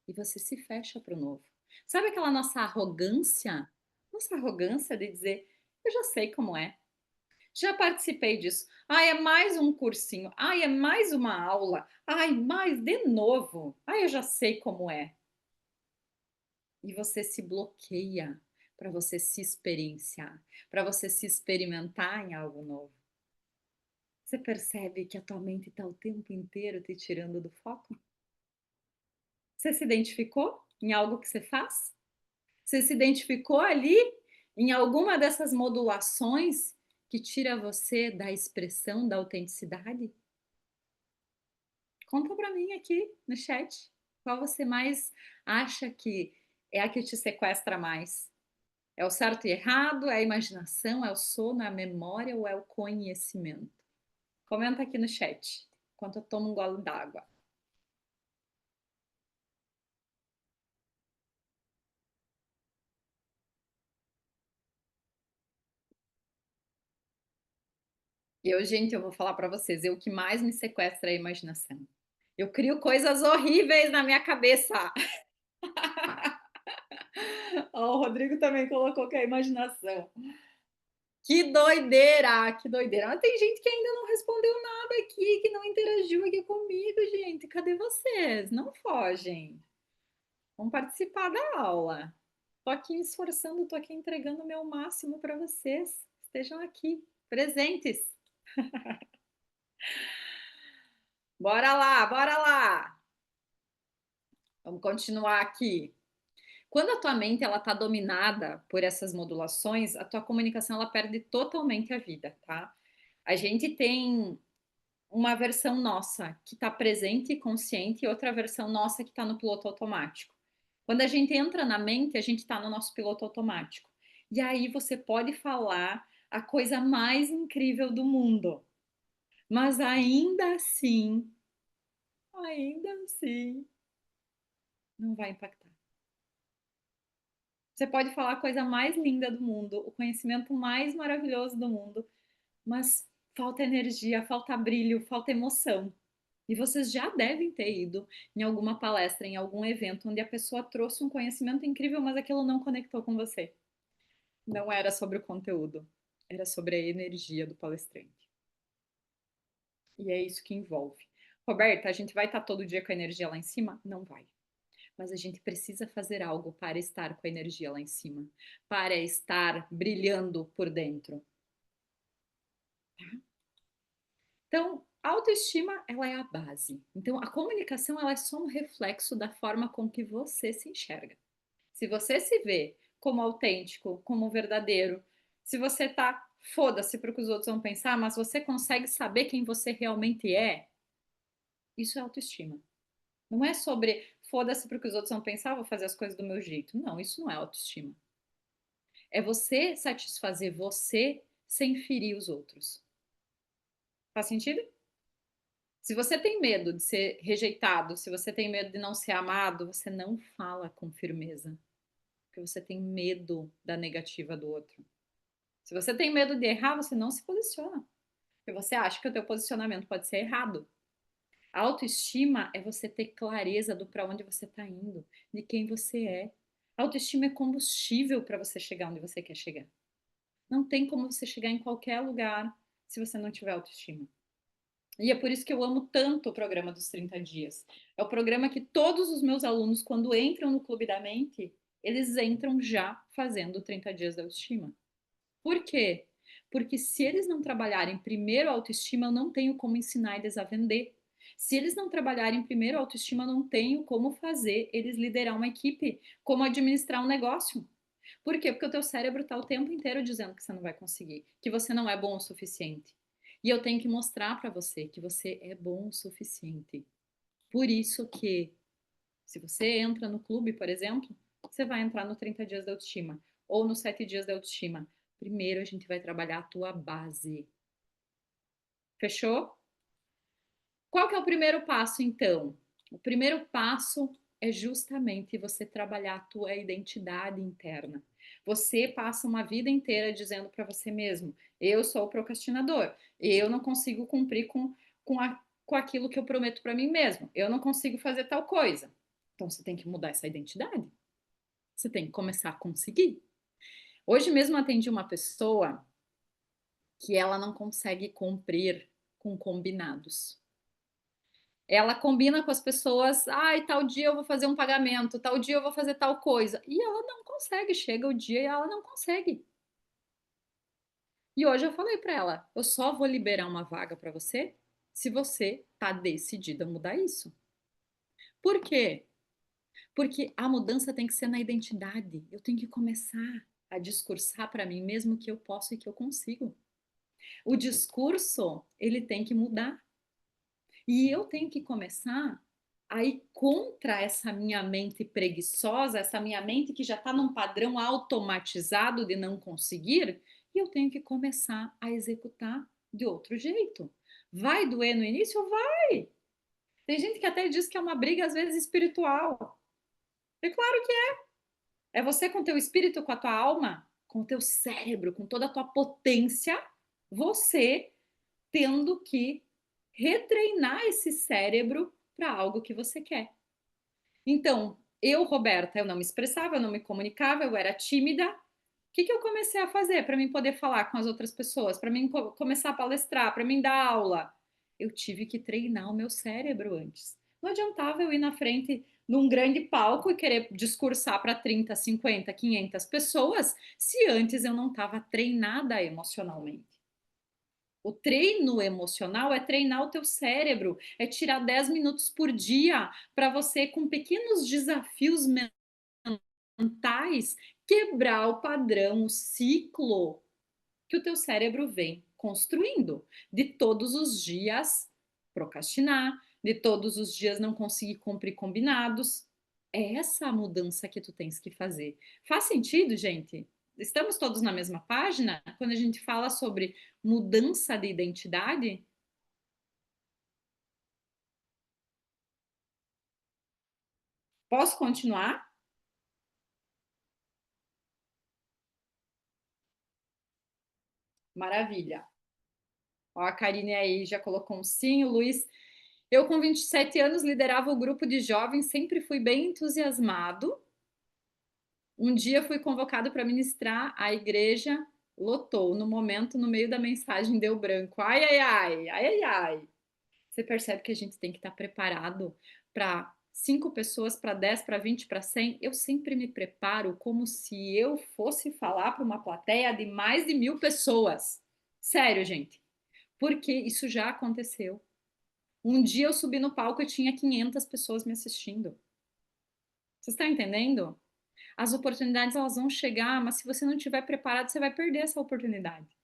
e você se fecha para o novo. Sabe aquela nossa arrogância? Nossa arrogância de dizer: eu já sei como é. Já participei disso. Ai, é mais um cursinho. Ai, é mais uma aula. Ai, mais de novo. Ai, eu já sei como é. E você se bloqueia para você se experienciar, para você se experimentar em algo novo. Você percebe que a tua mente está o tempo inteiro te tirando do foco? Você se identificou em algo que você faz? Você se identificou ali em alguma dessas modulações que tira você da expressão, da autenticidade? Conta para mim aqui no chat. Qual você mais acha que é a que te sequestra mais? É o certo e errado? É a imaginação? É o sono? É a memória ou é o conhecimento? Comenta aqui no chat, enquanto eu tomo um gole d'água. Gente, eu vou falar para vocês, o que mais me sequestra é a imaginação. Eu crio coisas horríveis na minha cabeça. O Rodrigo também colocou que é a imaginação. Que doideira, que doideira. Mas tem gente que ainda não respondeu nada aqui, que não interagiu aqui comigo, gente. Cadê vocês? Não fogem. Vamos participar da aula. Tô aqui me esforçando, tô aqui entregando o meu máximo para vocês. Estejam aqui, presentes. Bora lá, bora lá. Vamos continuar aqui. Quando a tua mente ela tá dominada por essas modulações, a tua comunicação ela perde totalmente a vida, tá? A gente tem uma versão nossa que está presente e consciente e outra versão nossa que está no piloto automático. Quando a gente entra na mente, a gente está no nosso piloto automático. E aí você pode falar a coisa mais incrível do mundo, mas ainda assim, não vai impactar. Você pode falar a coisa mais linda do mundo, o conhecimento mais maravilhoso do mundo, mas falta energia, falta brilho, falta emoção. E vocês já devem ter ido em alguma palestra, em algum evento, onde a pessoa trouxe um conhecimento incrível, mas aquilo não conectou com você. Não era sobre o conteúdo, era sobre a energia do palestrante. E é isso que envolve. Roberta, a gente vai estar todo dia com a energia lá em cima? Não vai. Mas a gente precisa fazer algo para estar com a energia lá em cima, para estar brilhando por dentro. Tá? Então, a autoestima, ela é a base. Então, a comunicação, ela é só um reflexo da forma com que você se enxerga. Se você se vê como autêntico, como verdadeiro, se você tá foda-se para o que os outros vão pensar, mas você consegue saber quem você realmente é, isso é autoestima. Não é sobre foda-se para o que os outros vão pensar, vou fazer as coisas do meu jeito. Não, isso não é autoestima. É você satisfazer você sem ferir os outros. Faz sentido? Se você tem medo de ser rejeitado, se você tem medo de não ser amado, você não fala com firmeza, porque você tem medo da negativa do outro. Se você tem medo de errar, você não se posiciona, porque você acha que o teu posicionamento pode ser errado. A autoestima é você ter clareza do para onde você está indo, de quem você é. A autoestima é combustível para você chegar onde você quer chegar. Não tem como você chegar em qualquer lugar se você não tiver autoestima. E é por isso que eu amo tanto o programa dos 30 dias. É o programa que todos os meus alunos, quando entram no Clube da Mente, eles entram já fazendo 30 dias da autoestima. Por quê? Porque se eles não trabalharem primeiro a autoestima, eu não tenho como ensinar eles a vender. Se eles não trabalharem primeiro a autoestima, eu não tenho como fazer eles liderar uma equipe, como administrar um negócio. Por quê? Porque o teu cérebro está o tempo inteiro dizendo que você não vai conseguir, que você não é bom o suficiente. E eu tenho que mostrar para você que você é bom o suficiente. Por isso que, se você entra no clube, por exemplo, você vai entrar no 30 dias da autoestima ou no 7 dias da autoestima. Primeiro a gente vai trabalhar a tua base. Fechou? Qual que é o primeiro passo, então? O primeiro passo é justamente você trabalhar a tua identidade interna. Você passa uma vida inteira dizendo para você mesmo: eu sou o procrastinador, eu não consigo cumprir com aquilo que eu prometo para mim mesmo, eu não consigo fazer tal coisa. Então você tem que mudar essa identidade. Você tem que começar a conseguir. Hoje mesmo atendi uma pessoa que ela não consegue cumprir com combinados. Ela combina com as pessoas, ai, tal dia eu vou fazer um pagamento, tal dia eu vou fazer tal coisa. E ela não consegue, chega o dia e ela não consegue. E hoje eu falei para ela, eu só vou liberar uma vaga para você se você tá decidida a mudar isso. Por quê? Porque a mudança tem que ser na identidade. Eu tenho que começar a discursar para mim mesmo que eu posso e que eu consigo. O discurso, ele tem que mudar. E eu tenho que começar a ir contra essa minha mente preguiçosa, essa minha mente que já está num padrão automatizado de não conseguir, e eu tenho que começar a executar de outro jeito. Vai doer no início? Vai! Tem gente que até diz que é uma briga, às vezes, espiritual. É claro que é você com o teu espírito, com a tua alma, com o teu cérebro, com toda a tua potência, você tendo que retreinar esse cérebro para algo que você quer. Então, eu, Roberta, eu não me expressava, eu não me comunicava, eu era tímida. O que eu comecei a fazer para mim poder falar com as outras pessoas, para mim começar a palestrar, para mim dar aula? Eu tive que treinar o meu cérebro antes. Não adiantava eu ir na frente num grande palco e querer discursar para 30, 50, 500 pessoas se antes eu não estava treinada emocionalmente. O treino emocional é treinar o teu cérebro, é tirar 10 minutos por dia para você, com pequenos desafios mentais, quebrar o padrão, o ciclo que o teu cérebro vem construindo. De todos os dias procrastinar, de todos os dias não conseguir cumprir combinados. É essa a mudança que tu tens que fazer. Faz sentido, gente? Estamos todos na mesma página quando a gente fala sobre mudança de identidade? Posso continuar? Maravilha. Ó, a Karine aí já colocou um sim, o Luiz. Eu, com 27 anos, liderava o grupo de jovens, sempre fui bem entusiasmado. Um dia fui convocado para ministrar, a igreja lotou. No momento, no meio da mensagem, deu branco. Ai, ai, ai, ai, ai, ai. Você percebe que a gente tem que estar preparado para 5 pessoas, para 10, para 20, para 100. Eu sempre me preparo como se eu fosse falar para uma plateia de mais de 1.000 pessoas. Sério, gente. Porque isso já aconteceu. Um dia eu subi no palco e tinha 500 pessoas me assistindo. Você está entendendo? As oportunidades elas vão chegar, mas se você não estiver preparado, você vai perder essa oportunidade.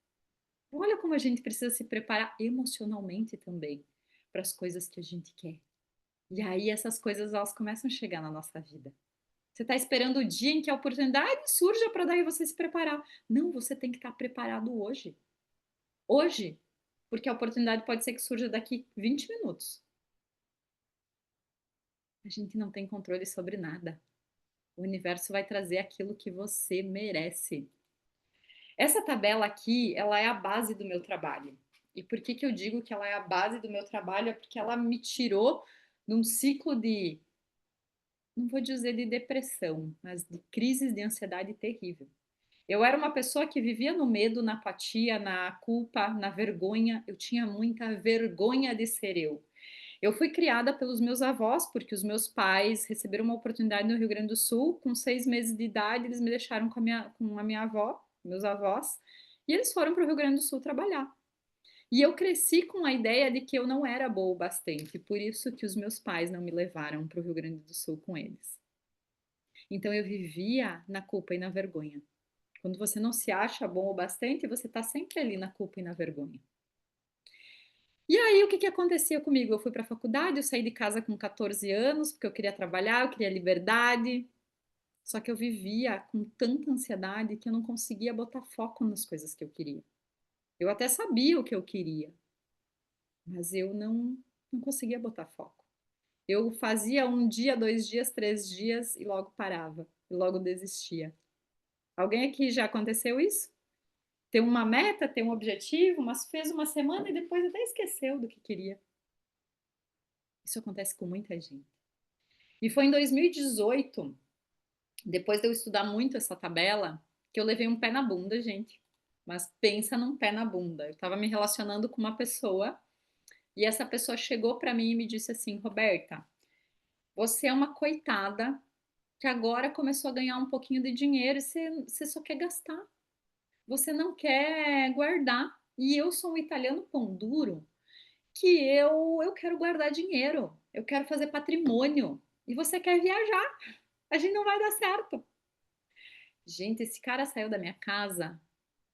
Olha como a gente precisa se preparar emocionalmente também para as coisas que a gente quer. E aí essas coisas elas começam a chegar na nossa vida. Você está esperando o dia em que a oportunidade surja para daí você se preparar. Não, você tem que estar preparado hoje. Hoje, porque a oportunidade pode ser que surja daqui 20 minutos. A gente não tem controle sobre nada. O universo vai trazer aquilo que você merece. Essa tabela aqui, ela é a base do meu trabalho. E por que eu digo que ela é a base do meu trabalho? É porque ela me tirou de um ciclo de, não vou dizer de depressão, mas de crises de ansiedade terrível. Eu era uma pessoa que vivia no medo, na apatia, na culpa, na vergonha. Eu tinha muita vergonha de ser eu. Eu fui criada pelos meus avós, porque os meus pais receberam uma oportunidade no Rio Grande do Sul. Com 6 meses de idade, eles me deixaram com a minha avó, meus avós, e eles foram para o Rio Grande do Sul trabalhar. E eu cresci com a ideia de que eu não era boa o bastante, por isso que os meus pais não me levaram para o Rio Grande do Sul com eles. Então eu vivia na culpa e na vergonha. Quando você não se acha bom o bastante, você está sempre ali na culpa e na vergonha. E aí, o que acontecia comigo? Eu fui para a faculdade, eu saí de casa com 14 anos, porque eu queria trabalhar, eu queria liberdade. Só que eu vivia com tanta ansiedade que eu não conseguia botar foco nas coisas que eu queria. Eu até sabia o que eu queria, mas eu não conseguia botar foco. Eu fazia um dia, 2 dias, 3 dias e logo parava, e logo desistia. Alguém aqui já aconteceu isso? Ter uma meta, ter um objetivo, mas fez uma semana e depois até esqueceu do que queria. Isso acontece com muita gente. E foi em 2018, depois de eu estudar muito essa tabela, que eu levei um pé na bunda, gente. mas pensa num pé na bunda. Eu estava me relacionando com uma pessoa e essa pessoa chegou para mim e me disse assim: Roberta, você é uma coitada que agora começou a ganhar um pouquinho de dinheiro e você só quer gastar, você não quer guardar. E eu sou um italiano pão duro que eu quero guardar dinheiro, eu quero fazer patrimônio e você quer viajar. A gente não vai dar certo. Gente, esse cara saiu da minha casa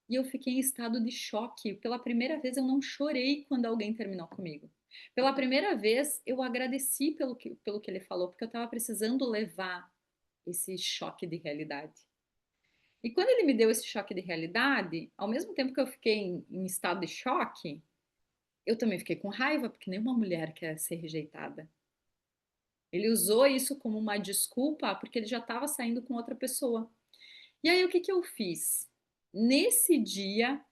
e eu fiquei em estado de choque. Pela primeira vez eu não chorei quando alguém terminou comigo. Pela primeira vez eu agradeci pelo que ele falou, porque eu estava precisando levar esse choque de realidade. E quando ele me deu esse choque de realidade, ao mesmo tempo que eu fiquei em estado de choque, eu também fiquei com raiva, porque nenhuma mulher quer ser rejeitada. Ele usou isso como uma desculpa, porque ele já estava saindo com outra pessoa. E aí, o que que eu fiz? Nesse dia,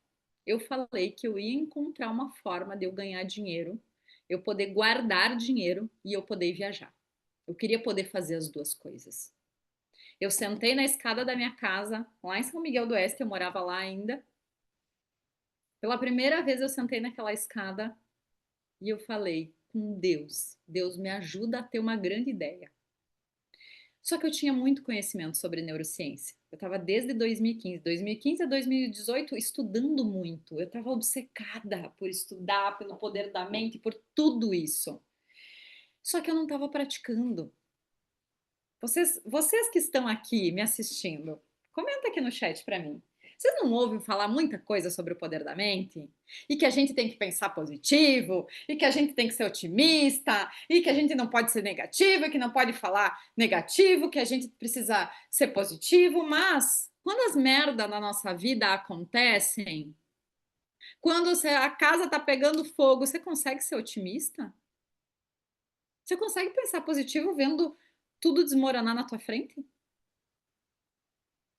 eu falei que eu ia encontrar uma forma de eu ganhar dinheiro, eu poder guardar dinheiro e eu poder viajar. Eu queria poder fazer as duas coisas. Eu sentei na escada da minha casa, lá em São Miguel do Oeste, eu morava lá ainda. Pela primeira vez eu sentei naquela escada e eu falei com Deus, Deus me ajuda a ter uma grande ideia. Só que eu tinha muito conhecimento sobre neurociência. Eu estava desde 2015 a 2018 estudando muito. Eu estava obcecada por estudar, pelo poder da mente, por tudo isso. Só que eu não estava praticando. Vocês que estão aqui me assistindo, comenta aqui no chat para mim. Vocês não ouvem falar muita coisa sobre o poder da mente? E que a gente tem que pensar positivo, e que a gente tem que ser otimista, e que a gente não pode ser negativo, e que não pode falar negativo, que a gente precisa ser positivo, mas quando as merdas na nossa vida acontecem, quando a casa tá pegando fogo, você consegue ser otimista? Você consegue pensar positivo vendo tudo desmoronar na tua frente?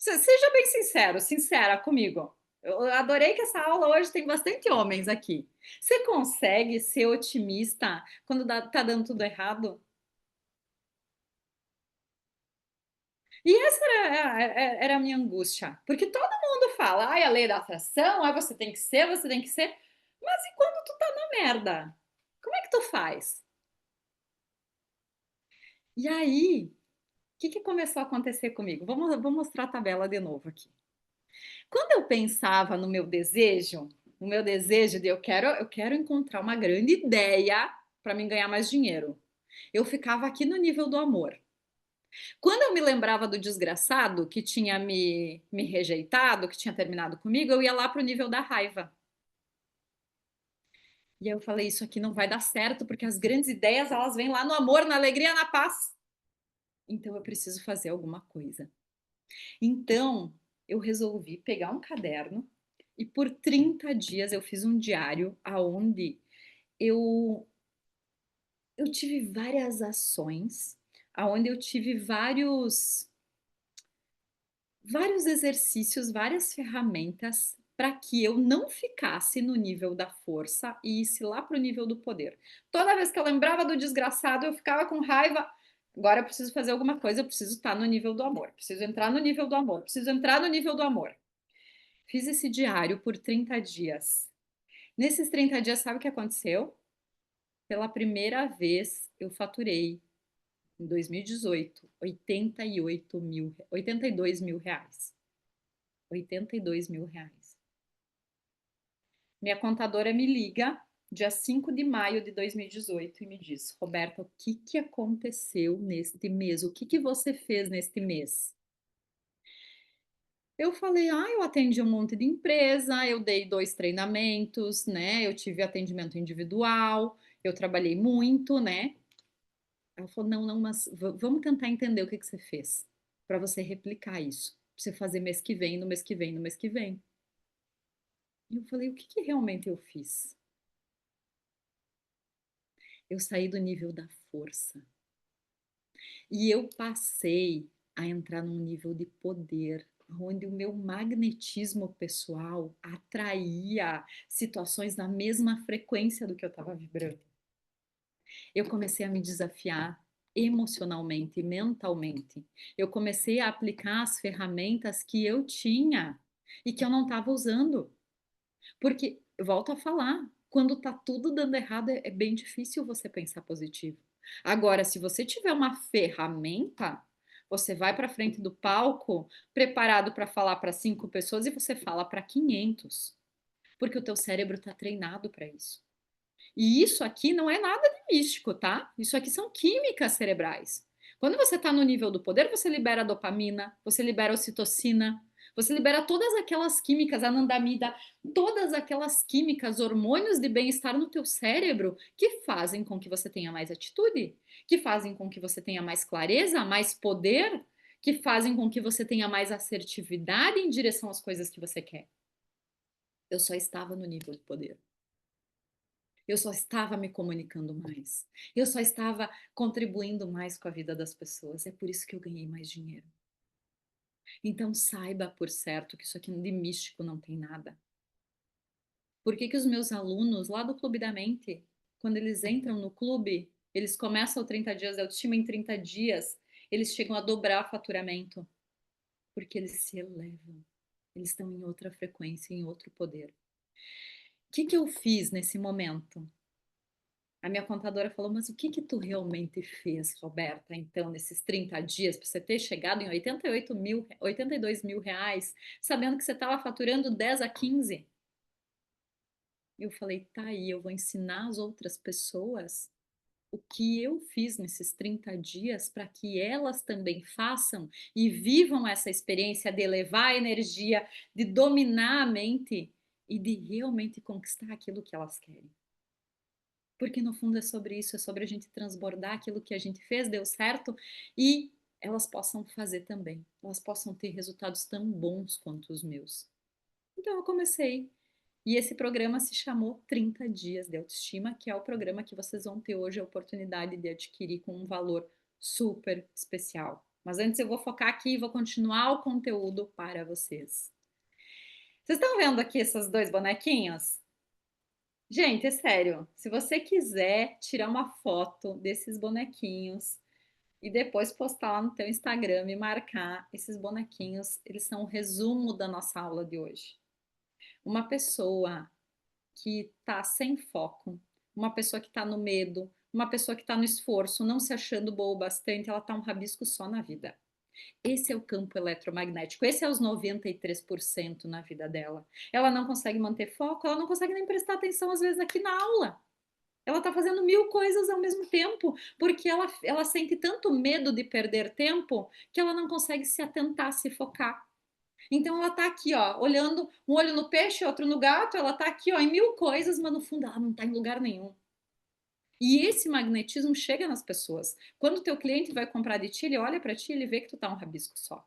Seja bem sincero, sincera comigo. Eu adorei que essa aula hoje tem bastante homens aqui. Você consegue ser otimista quando tá dando tudo errado? E essa era a minha angústia, porque todo mundo fala, ai, a lei da atração, ai, você tem que ser. Mas e quando tu tá na merda? Como é que tu faz? E aí, o que começou a acontecer comigo? Vou mostrar a tabela de novo aqui. Quando eu pensava no meu desejo de eu quero encontrar uma grande ideia para mim ganhar mais dinheiro, eu ficava aqui no nível do amor. Quando eu me lembrava do desgraçado que tinha me rejeitado, que tinha terminado comigo, eu ia lá para o nível da raiva. E aí eu falei, isso aqui não vai dar certo, porque as grandes ideias, elas vêm lá no amor, na alegria, na paz. Então eu preciso fazer alguma coisa. Então, eu resolvi pegar um caderno e por 30 dias eu fiz um diário aonde eu eu tive várias ações, aonde eu tive vários exercícios, várias ferramentas para que eu não ficasse no nível da força e isse lá para o nível do poder. Toda vez que eu lembrava do desgraçado, eu ficava com raiva. Agora eu preciso fazer alguma coisa, eu preciso estar no nível do amor, preciso entrar no nível do amor, preciso entrar no nível do amor. Fiz esse diário por 30 dias. Nesses 30 dias, sabe o que aconteceu? Pela primeira vez, eu faturei, em 2018, 82 mil reais. 82 mil reais. Minha contadora me liga dia 5 de maio de 2018 e me diz: Roberta, o que aconteceu neste mês? O que você fez neste mês? Eu falei, eu atendi um monte de empresa, eu dei 2 treinamentos, né? Eu tive atendimento individual, eu trabalhei muito, né? Ela falou, não, não, mas vamos tentar entender o que você fez para você replicar isso, pra você fazer mês que vem, no mês que vem, no mês que vem. E eu falei, o que realmente eu fiz? Eu saí do nível da força e eu passei a entrar num nível de poder, onde o meu magnetismo pessoal atraía situações na mesma frequência do que eu estava vibrando. Eu comecei a me desafiar emocionalmente, mentalmente. Eu comecei a aplicar as ferramentas que eu tinha e que eu não estava usando. Porque, eu volto a falar, quando tá tudo dando errado, é bem difícil você pensar positivo. Agora, se você tiver uma ferramenta, você vai para frente do palco preparado para falar para 5 pessoas e você fala para 500, porque o teu cérebro está treinado para isso. E isso aqui não é nada de místico, tá? Isso aqui são químicas cerebrais. Quando você está no nível do poder, você libera dopamina, você libera ocitocina, você libera todas aquelas químicas, anandamida, todas aquelas químicas, hormônios de bem-estar no teu cérebro que fazem com que você tenha mais atitude, que fazem com que você tenha mais clareza, mais poder, que fazem com que você tenha mais assertividade em direção às coisas que você quer. Eu só estava no nível do poder. Eu só estava me comunicando mais. Eu só estava contribuindo mais com a vida das pessoas. É por isso que eu ganhei mais dinheiro. Então saiba por certo que isso aqui de místico não tem nada. Por que que os meus alunos lá do Clube da Mente, quando eles entram no clube, eles começam o 30 dias de autoestima em 30 dias, eles chegam a dobrar o faturamento? Porque eles se elevam. Eles estão em outra frequência, em outro poder. O que que eu fiz nesse momento? A minha contadora falou, mas o que que tu realmente fez, Roberta, então, nesses 30 dias, para você ter chegado em 82 mil reais, sabendo que você estava faturando 10 a 15? Eu falei, tá aí, eu vou ensinar as outras pessoas o que eu fiz nesses 30 dias para que elas também façam e vivam essa experiência de elevar a energia, de dominar a mente e de realmente conquistar aquilo que elas querem. Porque no fundo é sobre isso, é sobre a gente transbordar aquilo que a gente fez, deu certo, e elas possam fazer também. Elas possam ter resultados tão bons quanto os meus. Então eu comecei. E esse programa se chamou 30 Dias de Autoestima, que é o programa que vocês vão ter hoje a oportunidade de adquirir com um valor super especial. Mas antes eu vou focar aqui e vou continuar o conteúdo para vocês. Vocês estão vendo aqui esses dois bonequinhos? Gente, é sério, se você quiser tirar uma foto desses bonequinhos e depois postar lá no teu Instagram e marcar esses bonequinhos, eles são o resumo da nossa aula de hoje. Uma pessoa que está sem foco, uma pessoa que está no medo, uma pessoa que está no esforço, não se achando boa o bastante, ela está um rabisco só na vida. Esse é o campo eletromagnético, esse é os 93% na vida dela. Ela não consegue manter foco, ela não consegue nem prestar atenção às vezes aqui na aula. Ela está fazendo 1000 coisas ao mesmo tempo, porque ela sente tanto medo de perder tempo que ela não consegue se atentar, se focar. Então ela está aqui, ó, olhando um olho no peixe, outro no gato, ela está aqui, ó, em 1000 coisas, mas no fundo ela não está em lugar nenhum. E esse magnetismo chega nas pessoas. Quando o teu cliente vai comprar de ti, ele olha para ti, ele vê que tu tá um rabisco só.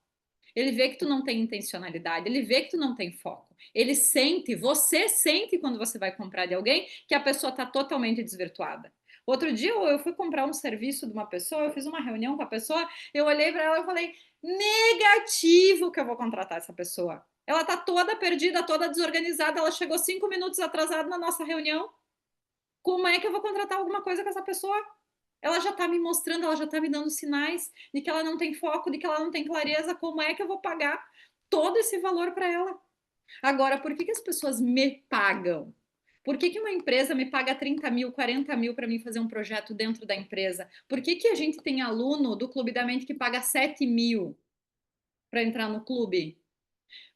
Ele vê que tu não tem intencionalidade, ele vê que tu não tem foco. Ele sente, você sente quando você vai comprar de alguém que a pessoa está totalmente desvirtuada. Outro dia eu fui comprar um serviço de uma pessoa, eu fiz uma reunião com a pessoa, eu olhei para ela e falei: negativo que eu vou contratar essa pessoa. Ela tá toda perdida, toda desorganizada, ela chegou 5 minutos atrasada na nossa reunião. Como é que eu vou contratar alguma coisa com essa pessoa? Ela já está me mostrando, ela já está me dando sinais de que ela não tem foco, de que ela não tem clareza. Como é que eu vou pagar todo esse valor para ela? Agora, por que, que as pessoas me pagam? Por que, que uma empresa me paga 30 mil, 40 mil para mim fazer um projeto dentro da empresa? Por que, que a gente tem aluno do Clube da Mente que paga 7 mil para entrar no clube?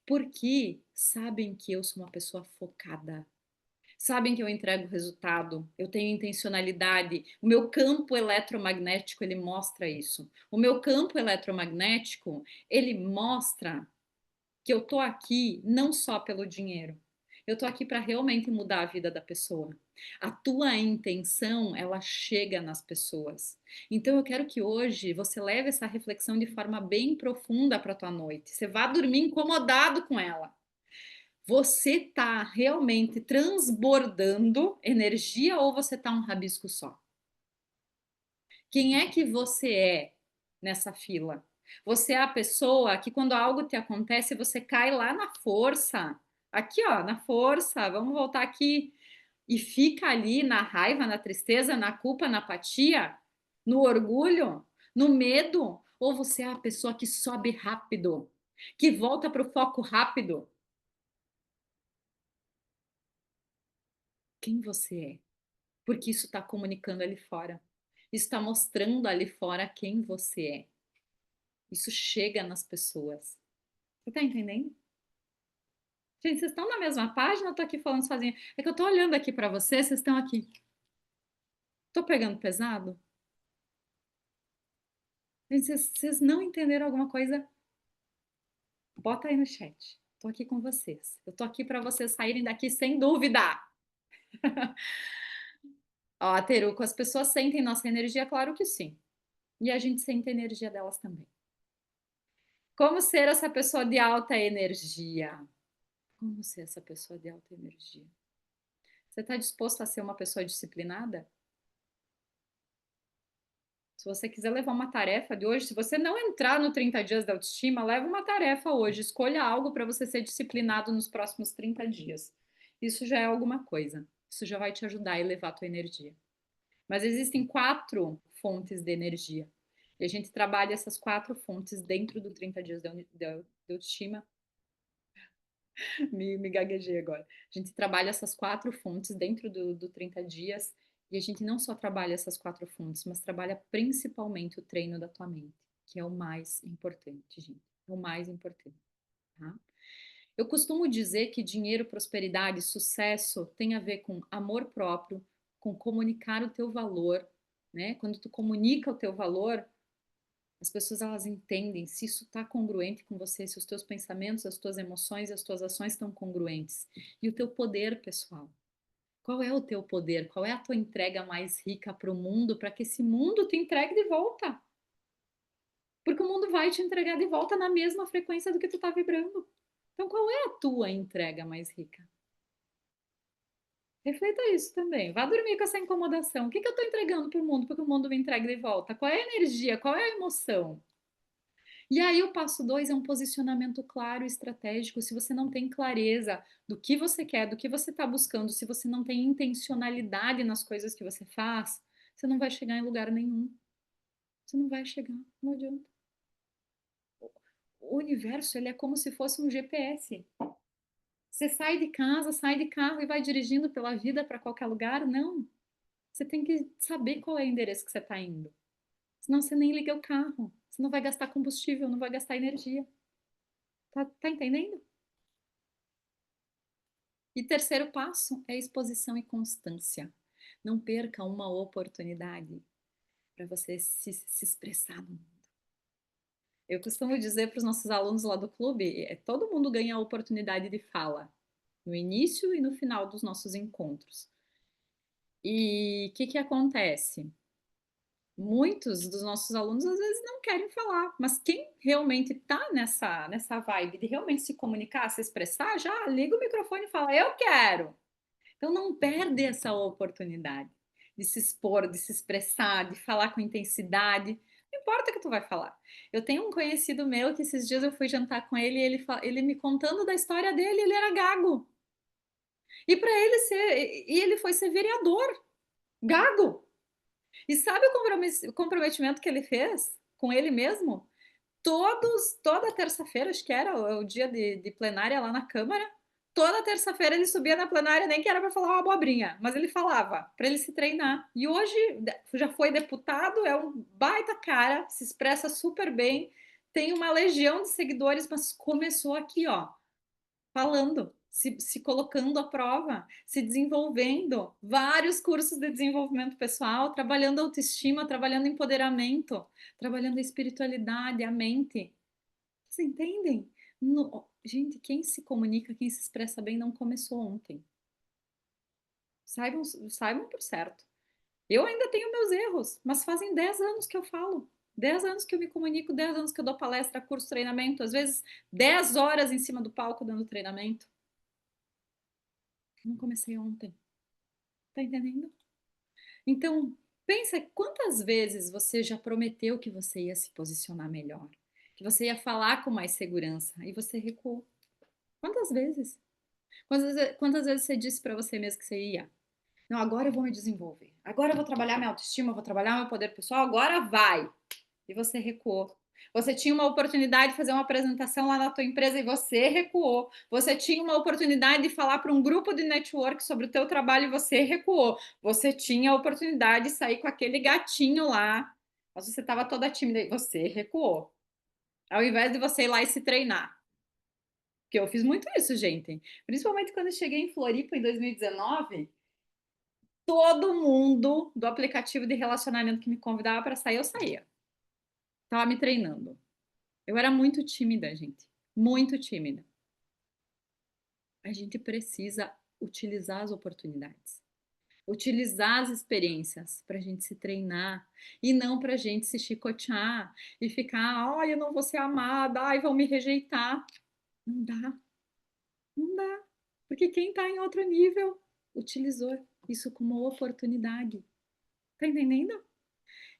Porque sabem que eu sou uma pessoa focada. Sabem que eu entrego resultado, eu tenho intencionalidade. O meu campo eletromagnético, ele mostra isso. O meu campo eletromagnético, ele mostra que eu tô aqui não só pelo dinheiro. Eu tô aqui para realmente mudar a vida da pessoa. A tua intenção, ela chega nas pessoas. Então eu quero que hoje você leve essa reflexão de forma bem profunda para tua noite. Você vá dormir incomodado com ela. Você está realmente transbordando energia ou você está um rabisco só? Quem é que você é nessa fila? Você é a pessoa que quando algo te acontece, você cai lá na força. Aqui, ó, na força. Vamos voltar aqui. E fica ali na raiva, na tristeza, na culpa, na apatia, no orgulho, no medo? Ou você é a pessoa que sobe rápido, que volta para o foco rápido? quem você é, porque isso está comunicando ali fora. Isso está mostrando ali fora quem você é. Isso chega nas pessoas. Você está entendendo? Gente, vocês estão na mesma página? Eu tô aqui falando sozinha. É que eu tô olhando aqui para vocês, vocês estão aqui. Tô pegando pesado? Gente, vocês não entenderam alguma coisa? Bota aí no chat. Tô aqui com vocês. Eu tô aqui para vocês saírem daqui sem dúvida. Ó, Teruco, as pessoas sentem nossa energia? Claro que sim. E a gente sente a energia delas também. Como ser essa pessoa de alta energia? Como ser essa pessoa de alta energia? Você está disposto a ser uma pessoa disciplinada? Se você quiser levar uma tarefa de hoje, se você não entrar no 30 dias da autoestima, leva uma tarefa hoje. Escolha algo para você ser disciplinado nos próximos 30 dias. Isso já é alguma coisa. Isso já vai te ajudar a elevar a tua energia. Mas existem 4 fontes de energia. E a gente trabalha essas 4 fontes dentro do 30 dias de autoestima. Me gaguejei agora. A gente trabalha essas 4 fontes dentro do 30 dias. E a gente não só trabalha essas 4 fontes, mas trabalha principalmente o treino da tua mente, que é o mais importante, gente. É o mais importante, tá? Eu costumo dizer que dinheiro, prosperidade, sucesso tem a ver com amor próprio, com comunicar o teu valor, né? Quando tu comunica o teu valor, as pessoas elas entendem se isso está congruente com você, se os teus pensamentos, as tuas emoções e as tuas ações estão congruentes. E o teu poder, pessoal. Qual é o teu poder? Qual é a tua entrega mais rica para o mundo, para que esse mundo te entregue de volta? Porque o mundo vai te entregar de volta na mesma frequência do que tu está vibrando. Então, qual é a tua entrega mais rica? Reflita isso também. Vá dormir com essa incomodação. O que eu estou entregando para o mundo para que o mundo me entregue de volta? Qual é a energia? Qual é a emoção? E aí, o passo 2 é um posicionamento claro e estratégico. Se você não tem clareza do que você quer, do que você está buscando, se você não tem intencionalidade nas coisas que você faz, você não vai chegar em lugar nenhum. Você não vai chegar, não adianta. O universo, ele é como se fosse um GPS. Você sai de casa, sai de carro e vai dirigindo pela vida para qualquer lugar? Não. Você tem que saber qual é o endereço que você está indo. Senão você nem liga o carro. Você não vai gastar combustível, não vai gastar energia. Tá entendendo? E terceiro passo é exposição e constância. Não perca uma oportunidade para você se expressar no mundo. Eu costumo dizer para os nossos alunos lá do clube, todo mundo ganha a oportunidade de fala, no início e no final dos nossos encontros. E o que acontece? Muitos dos nossos alunos às vezes não querem falar, mas quem realmente está nessa vibe de realmente se comunicar, se expressar, já liga o microfone e fala, eu quero. Então não perde essa oportunidade de se expor, de se expressar, de falar com intensidade. Não importa o que tu vai falar. Eu tenho um conhecido meu que esses dias eu fui jantar com ele e ele me contando da história dele, ele era gago. E para ele ser, e ele foi ser vereador, gago. E sabe o comprometimento que ele fez com ele mesmo? Toda terça-feira, acho que era o dia de plenária lá na Câmara, toda terça-feira ele subia na plenária, nem que era para falar uma abobrinha, mas ele falava, para ele se treinar. E hoje já foi deputado, é um baita cara, se expressa super bem, tem uma legião de seguidores, mas começou aqui, ó, falando, se colocando à prova, se desenvolvendo, vários cursos de desenvolvimento pessoal, trabalhando autoestima, trabalhando empoderamento, trabalhando a espiritualidade, a mente. Vocês entendem? Gente, quem se comunica, quem se expressa bem, não começou ontem. Saibam por certo. Eu ainda tenho meus erros, mas fazem 10 anos que eu falo. 10 anos que eu me comunico, 10 anos que eu dou palestra, curso, treinamento, às vezes 10 horas em cima do palco dando treinamento. Não comecei ontem. Tá entendendo? Então, pensa quantas vezes você já prometeu que você ia se posicionar melhor, que você ia falar com mais segurança e você recuou. Quantas vezes? Quantas vezes você disse para você mesmo que você ia? Não, agora eu vou me desenvolver. Agora eu vou trabalhar minha autoestima, eu vou trabalhar meu poder pessoal, agora vai. E você recuou. Você tinha uma oportunidade de fazer uma apresentação lá na tua empresa e você recuou. Você tinha uma oportunidade de falar para um grupo de network sobre o teu trabalho e você recuou. Você tinha a oportunidade de sair com aquele gatinho lá, mas você estava toda tímida e você recuou. Ao invés de você ir lá e se treinar. Porque eu fiz muito isso, gente. Principalmente quando eu cheguei em Floripa em 2019, todo mundo do aplicativo de relacionamento que me convidava para sair, eu saía. Tava me treinando. Eu era muito tímida, gente. Muito tímida. A gente precisa utilizar as oportunidades. Utilizar as experiências para a gente se treinar e não para a gente se chicotear e ficar, ai, eu não vou ser amada, ai, vão me rejeitar. Não dá, não dá. Porque quem está em outro nível utilizou isso como oportunidade. Tá entendendo?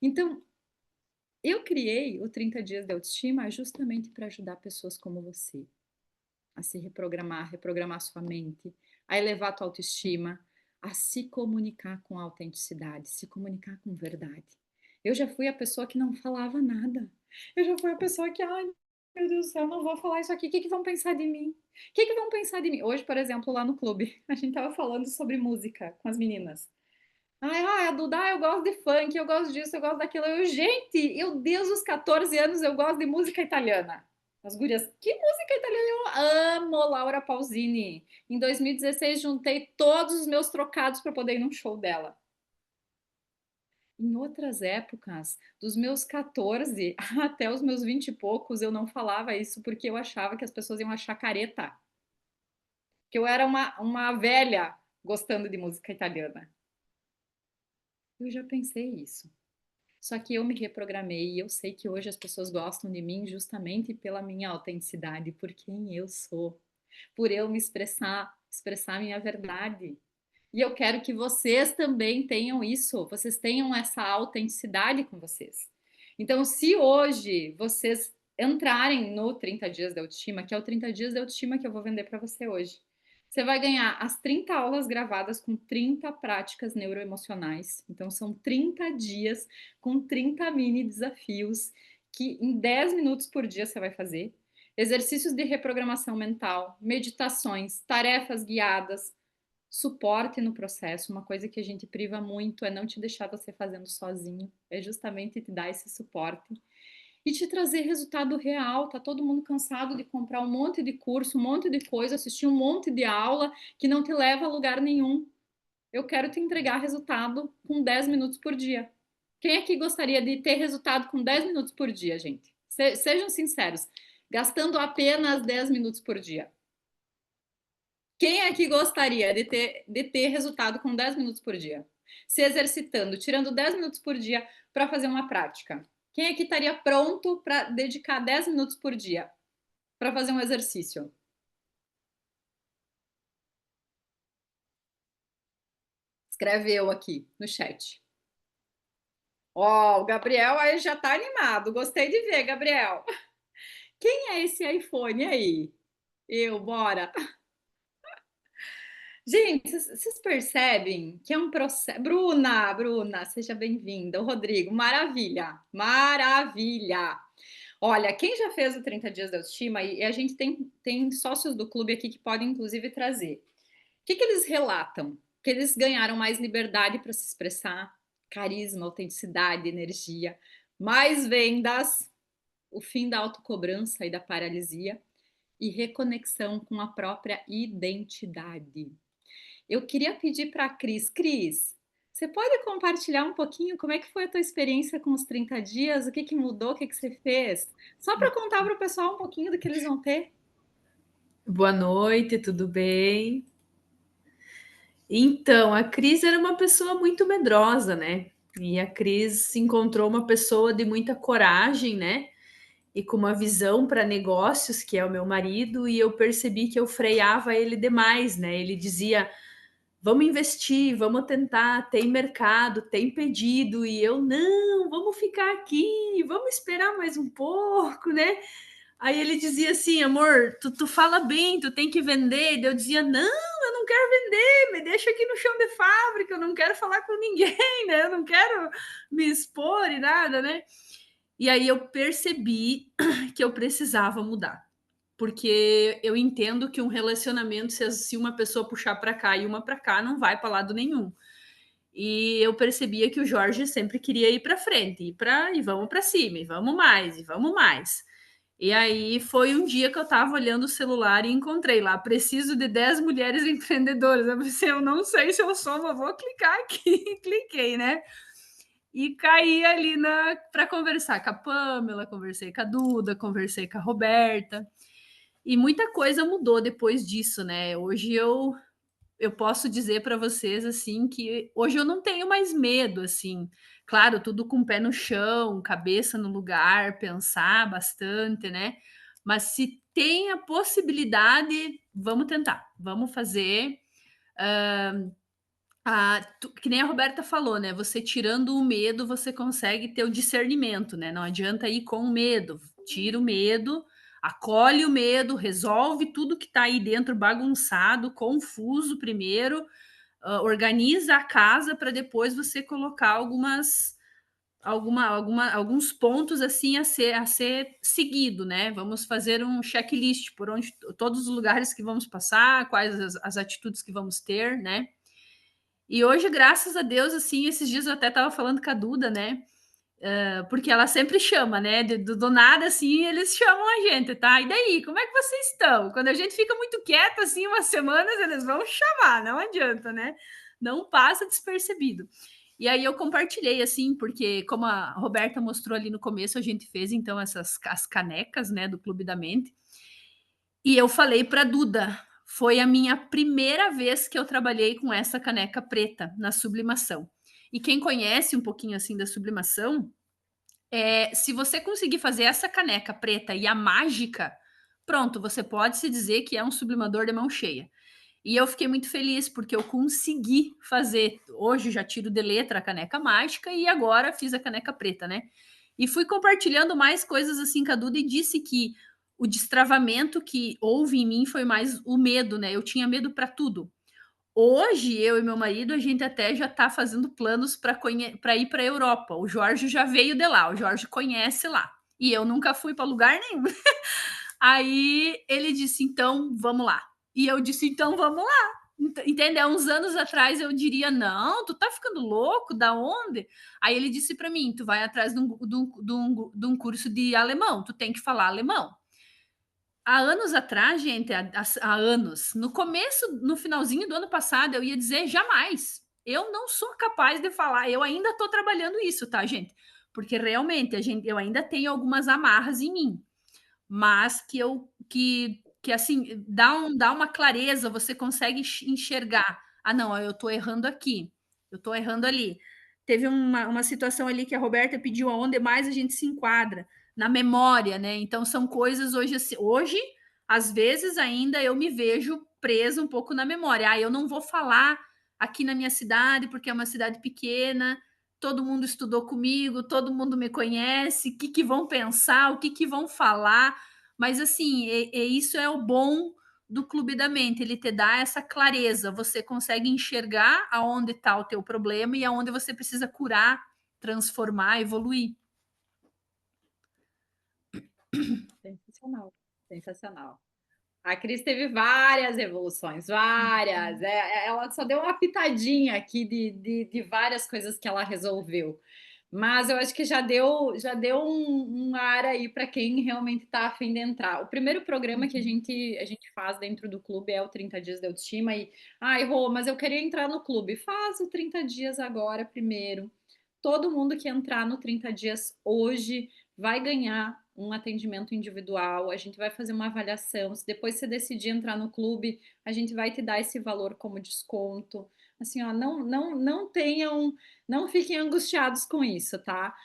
Então, eu criei o 30 dias de autoestima justamente para ajudar pessoas como você a se reprogramar, reprogramar sua mente, a elevar a tua autoestima, a se comunicar com autenticidade, se comunicar com verdade. Eu já fui a pessoa que não falava nada. Eu já fui a pessoa que, ai, meu Deus do céu, não vou falar isso aqui. O que, que vão pensar de mim? O que, que vão pensar de mim? Hoje, por exemplo, lá no clube, a gente tava falando sobre música com as meninas. Ai, a Duda, eu gosto de funk, eu gosto disso, eu gosto daquilo. Gente, eu desde os 14 anos eu gosto de música italiana. As gurias, que música italiana? Eu amo Laura Pausini. Em 2016 juntei todos os meus trocados para poder ir num show dela. Em outras épocas, dos meus 14 até os meus 20 e poucos, eu não falava isso porque eu achava que as pessoas iam achar careta. Que eu era uma velha gostando de música italiana. Eu já pensei isso. Só que eu me reprogramei e eu sei que hoje as pessoas gostam de mim justamente pela minha autenticidade, por quem eu sou, por eu me expressar minha verdade. E eu quero que vocês também tenham isso, vocês tenham essa autenticidade com vocês. Então, se hoje vocês entrarem no 30 dias de autoestima, que é o 30 dias de autoestima que eu vou vender para você hoje, você vai ganhar as 30 aulas gravadas com 30 práticas neuroemocionais. Então, são 30 dias com 30 mini desafios que em 10 minutos por dia você vai fazer. Exercícios de reprogramação mental, meditações, tarefas guiadas, suporte no processo. Uma coisa que a gente priva muito é não te deixar você fazendo sozinho, é justamente te dar esse suporte e te trazer resultado real. Tá todo mundo cansado de comprar um monte de curso, um monte de coisa, assistir um monte de aula que não te leva a lugar nenhum. Eu quero te entregar resultado com 10 minutos por dia. Quem aqui gostaria de ter resultado com 10 minutos por dia, gente? Sejam sinceros, gastando apenas 10 minutos por dia. Quem aqui gostaria de ter resultado com 10 minutos por dia? Se exercitando, tirando 10 minutos por dia para fazer uma prática. Quem aqui estaria pronto para dedicar 10 minutos por dia para fazer um exercício? Escreve eu aqui no chat. Ó, o Gabriel aí já tá animado. Gostei de ver, Gabriel. Quem é esse iPhone aí? Eu, bora. Gente, vocês percebem que é um processo. Bruna, seja bem-vinda. O Rodrigo, maravilha, maravilha. Olha, quem já fez o 30 dias da autoestima, e a gente tem sócios do clube aqui que podem, inclusive, trazer. O que, que eles relatam? Que eles ganharam mais liberdade para se expressar, carisma, autenticidade, energia, mais vendas, o fim da autocobrança e da paralisia e reconexão com a própria identidade. Eu queria pedir para a Cris. Cris, você pode compartilhar um pouquinho como é que foi a tua experiência com os 30 dias? O que, que mudou? O que, que você fez? Só para contar para o pessoal um pouquinho do que eles vão ter.
Boa noite, tudo bem? Então, a Cris era uma pessoa muito medrosa, né? E a Cris encontrou uma pessoa de muita coragem, né? E com uma visão para negócios, que é o meu marido, e eu percebi que eu freava ele demais, né? Ele dizia: vamos investir, vamos tentar, tem mercado, tem pedido, e eu não, vamos ficar aqui, vamos esperar mais um pouco, né? Aí ele dizia assim: amor, tu fala bem, tu tem que vender. E eu dizia: não, eu não quero vender, me deixa aqui no chão de fábrica, eu não quero falar com ninguém, né? Eu não quero me expor e nada, né? E aí eu percebi que eu precisava mudar. Porque eu entendo que um relacionamento, se uma pessoa puxar para cá e uma para cá, não vai para lado nenhum. E eu percebia que o Jorge sempre queria ir para frente, e vamos para cima, e vamos mais, e vamos mais. E aí foi um dia que eu estava olhando o celular e encontrei lá, preciso de 10 mulheres empreendedoras. Eu pensei, eu não sei se eu sou, mas vou clicar aqui. Cliquei, né? E caí ali para conversar com a Pamela, conversei com a Duda, conversei com a Roberta. E muita coisa mudou depois disso, né? Hoje eu posso dizer para vocês assim que hoje eu não tenho mais medo, assim. Claro, tudo com o pé no chão, cabeça no lugar, pensar bastante, né? Mas se tem a possibilidade, vamos tentar, vamos fazer. Que nem a Roberta falou, né? Você tirando o medo, você consegue ter o discernimento, né? Não adianta ir com o medo. Tira o medo, acolhe o medo, resolve tudo que está aí dentro bagunçado, confuso primeiro, organiza a casa para depois você colocar alguns pontos assim a ser seguido, né? Vamos fazer um checklist por onde todos os lugares que vamos passar, quais as atitudes que vamos ter, né? E hoje, graças a Deus, assim, esses dias eu até estava falando com a Duda, né? Porque ela sempre chama, né? Do nada, assim, eles chamam a gente, tá? E daí, como é que vocês estão? Quando a gente fica muito quieto, assim, umas semanas, eles vão chamar, não adianta, né? Não passa despercebido. E aí eu compartilhei, assim, porque como a Roberta mostrou ali no começo, a gente fez, então, as canecas, né, do Clube da Mente. E eu falei para Duda, foi a minha primeira vez que eu trabalhei com essa caneca preta na sublimação. E quem conhece um pouquinho assim da sublimação, se você conseguir fazer essa caneca preta e a mágica, pronto, você pode se dizer que é um sublimador de mão cheia. E eu fiquei muito feliz porque eu consegui fazer. Hoje já tiro de letra a caneca mágica e agora fiz a caneca preta, né? E fui compartilhando mais coisas assim com a Duda e disse que o destravamento que houve em mim foi mais o medo, né? Eu tinha medo para tudo. Hoje, eu e meu marido, a gente até já está fazendo planos para ir para a Europa. O Jorge já veio de lá, o Jorge conhece lá. E eu nunca fui para lugar nenhum. Aí ele disse: então vamos lá. E eu disse: então vamos lá. Entendeu? Uns anos atrás eu diria: não, tu tá ficando louco, da onde? Aí ele disse para mim: tu vai atrás de um curso de alemão, tu tem que falar alemão. Há anos atrás, gente, há anos, no começo, no finalzinho do ano passado, eu ia dizer jamais. Eu não sou capaz de falar, eu ainda estou trabalhando isso, tá, gente? Porque realmente eu ainda tenho algumas amarras em mim, mas que assim dá uma clareza, você consegue enxergar. Ah, não, eu estou errando aqui, eu estou errando ali. Teve uma situação ali que a Roberta pediu aonde mais a gente se enquadra na memória, né? Então são coisas hoje às vezes ainda eu me vejo presa um pouco na memória. Ah, eu não vou falar aqui na minha cidade porque é uma cidade pequena. Todo mundo estudou comigo, todo mundo me conhece. O que vão pensar? O que vão falar? Mas assim, isso é o bom do Clube da Mente, ele te dá essa clareza, você consegue enxergar aonde está o teu problema e aonde você precisa curar, transformar, evoluir.
Sensacional, sensacional. A Cris teve várias evoluções, várias. Ela só deu uma pitadinha aqui de várias coisas que ela resolveu. Mas eu acho que já deu um ar aí para quem realmente está a fim de entrar. O primeiro programa que a gente faz dentro do clube é o 30 Dias de Autoestima. E, ai, Rô, mas eu queria entrar no clube. Faz o 30 dias agora primeiro. Todo mundo que entrar no 30 dias hoje vai ganhar um atendimento individual. A gente vai fazer uma avaliação. Se depois você decidir entrar no clube, a gente vai te dar esse valor como desconto. Assim, ó, não fiquem angustiados com isso, tá?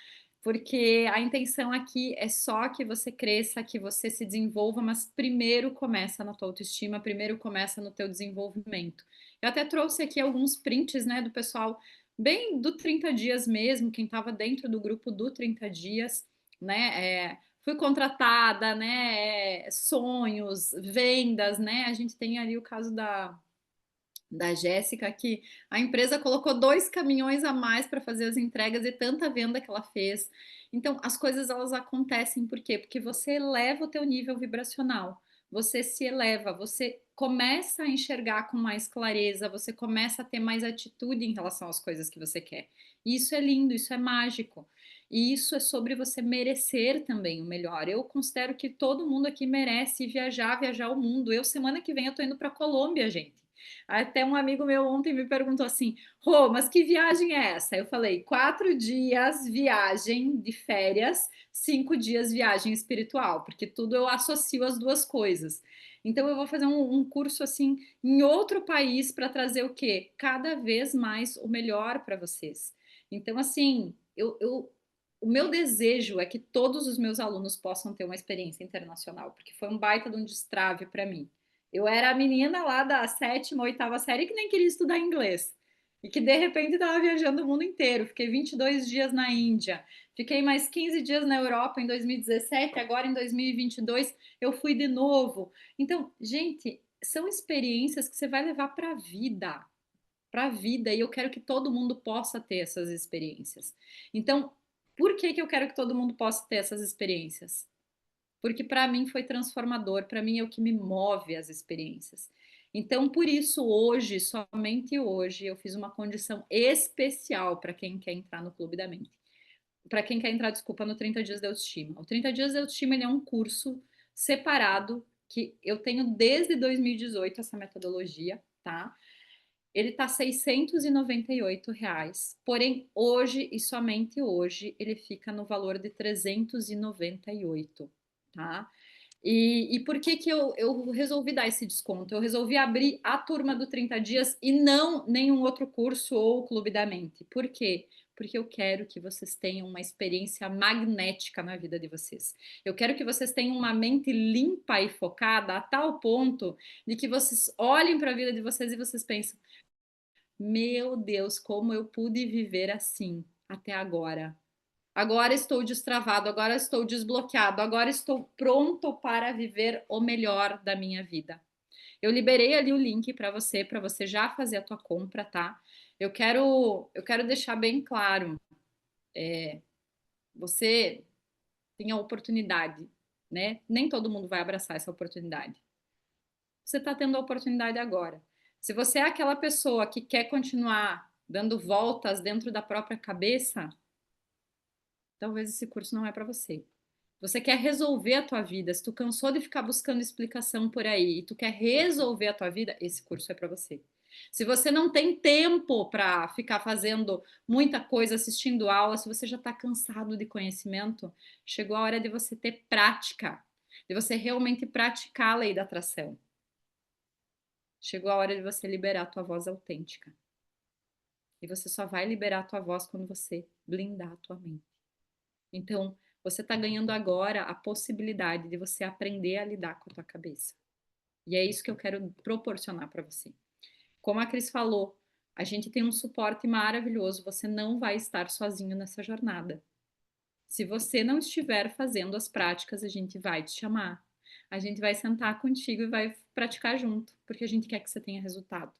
Porque a intenção aqui é só que você cresça, que você se desenvolva, mas primeiro começa na tua autoestima, primeiro começa no teu desenvolvimento. Eu até trouxe aqui alguns prints, né, do pessoal bem do 30 dias mesmo, quem estava dentro do grupo do 30 dias, né? Fui contratada, né? Sonhos, vendas, né? A gente tem ali o caso da Jéssica, que a empresa colocou 2 caminhões a mais para fazer as entregas e tanta venda que ela fez. Então, as coisas elas acontecem por quê? Porque você eleva o teu nível vibracional. Você se eleva, você começa a enxergar com mais clareza, você começa a ter mais atitude em relação às coisas que você quer. E isso é lindo, isso é mágico. E isso é sobre você merecer também o melhor. Eu considero que todo mundo aqui merece viajar o mundo. Eu, semana que vem, eu tô indo para Colômbia, gente. Até um amigo meu ontem me perguntou assim: Rô, mas que viagem é essa? Eu falei: 4 dias viagem de férias, 5 dias viagem espiritual, porque tudo eu associo as duas coisas. Então eu vou fazer um curso assim em outro país para trazer o quê? Cada vez mais o melhor para vocês. Então, assim, o meu desejo é que todos os meus alunos possam ter uma experiência internacional, porque foi um baita de um destrave para mim. Eu era a menina lá da sétima, oitava série que nem queria estudar inglês. E que de repente estava viajando o mundo inteiro. Fiquei 22 dias na Índia. Fiquei mais 15 dias na Europa em 2017. Agora em 2022 eu fui de novo. Então, gente, são experiências que você vai levar para a vida. Para a vida. E eu quero que todo mundo possa ter essas experiências. Então, por que que eu quero que todo mundo possa ter essas experiências? Porque para mim foi transformador, para mim é o que me move as experiências. Então, por isso, hoje, somente hoje, eu fiz uma condição especial para quem quer entrar no Clube da Mente. Para quem quer entrar, desculpa, no 30 Dias de Autoestima. O 30 Dias de Autoestima ele é um curso separado que eu tenho desde 2018 essa metodologia, tá? Ele tá R$ 698, porém hoje e somente hoje ele fica no valor de 398, tá? E por que que eu resolvi dar esse desconto? Eu resolvi abrir a turma do 30 dias e não nenhum outro curso ou o Clube da Mente. Por quê? Porque eu quero que vocês tenham uma experiência magnética na vida de vocês. Eu quero que vocês tenham uma mente limpa e focada a tal ponto de que vocês olhem para a vida de vocês e vocês pensam: meu Deus, como eu pude viver assim até agora. Agora estou destravado, agora estou desbloqueado, agora estou pronto para viver o melhor da minha vida. Eu liberei ali o link para você já fazer a tua compra, tá? Eu quero deixar bem claro, você tem a oportunidade, né? Nem todo mundo vai abraçar essa oportunidade. Você está tendo a oportunidade agora. Se você é aquela pessoa que quer continuar dando voltas dentro da própria cabeça, talvez esse curso não é para você. Você quer resolver a tua vida, se tu cansou de ficar buscando explicação por aí e tu quer resolver a tua vida, esse curso é para você. Se você não tem tempo para ficar fazendo muita coisa, assistindo aula, se você já está cansado de conhecimento, chegou a hora de você ter prática, de você realmente praticar a lei da atração. Chegou a hora de você liberar a tua voz autêntica. E você só vai liberar a tua voz quando você blindar a tua mente. Então, você está ganhando agora a possibilidade de você aprender a lidar com a tua cabeça. E é isso que eu quero proporcionar para você. Como a Cris falou, a gente tem um suporte maravilhoso, você não vai estar sozinho nessa jornada. Se você não estiver fazendo as práticas, a gente vai te chamar. A gente vai sentar contigo e vai praticar junto, porque a gente quer que você tenha resultado.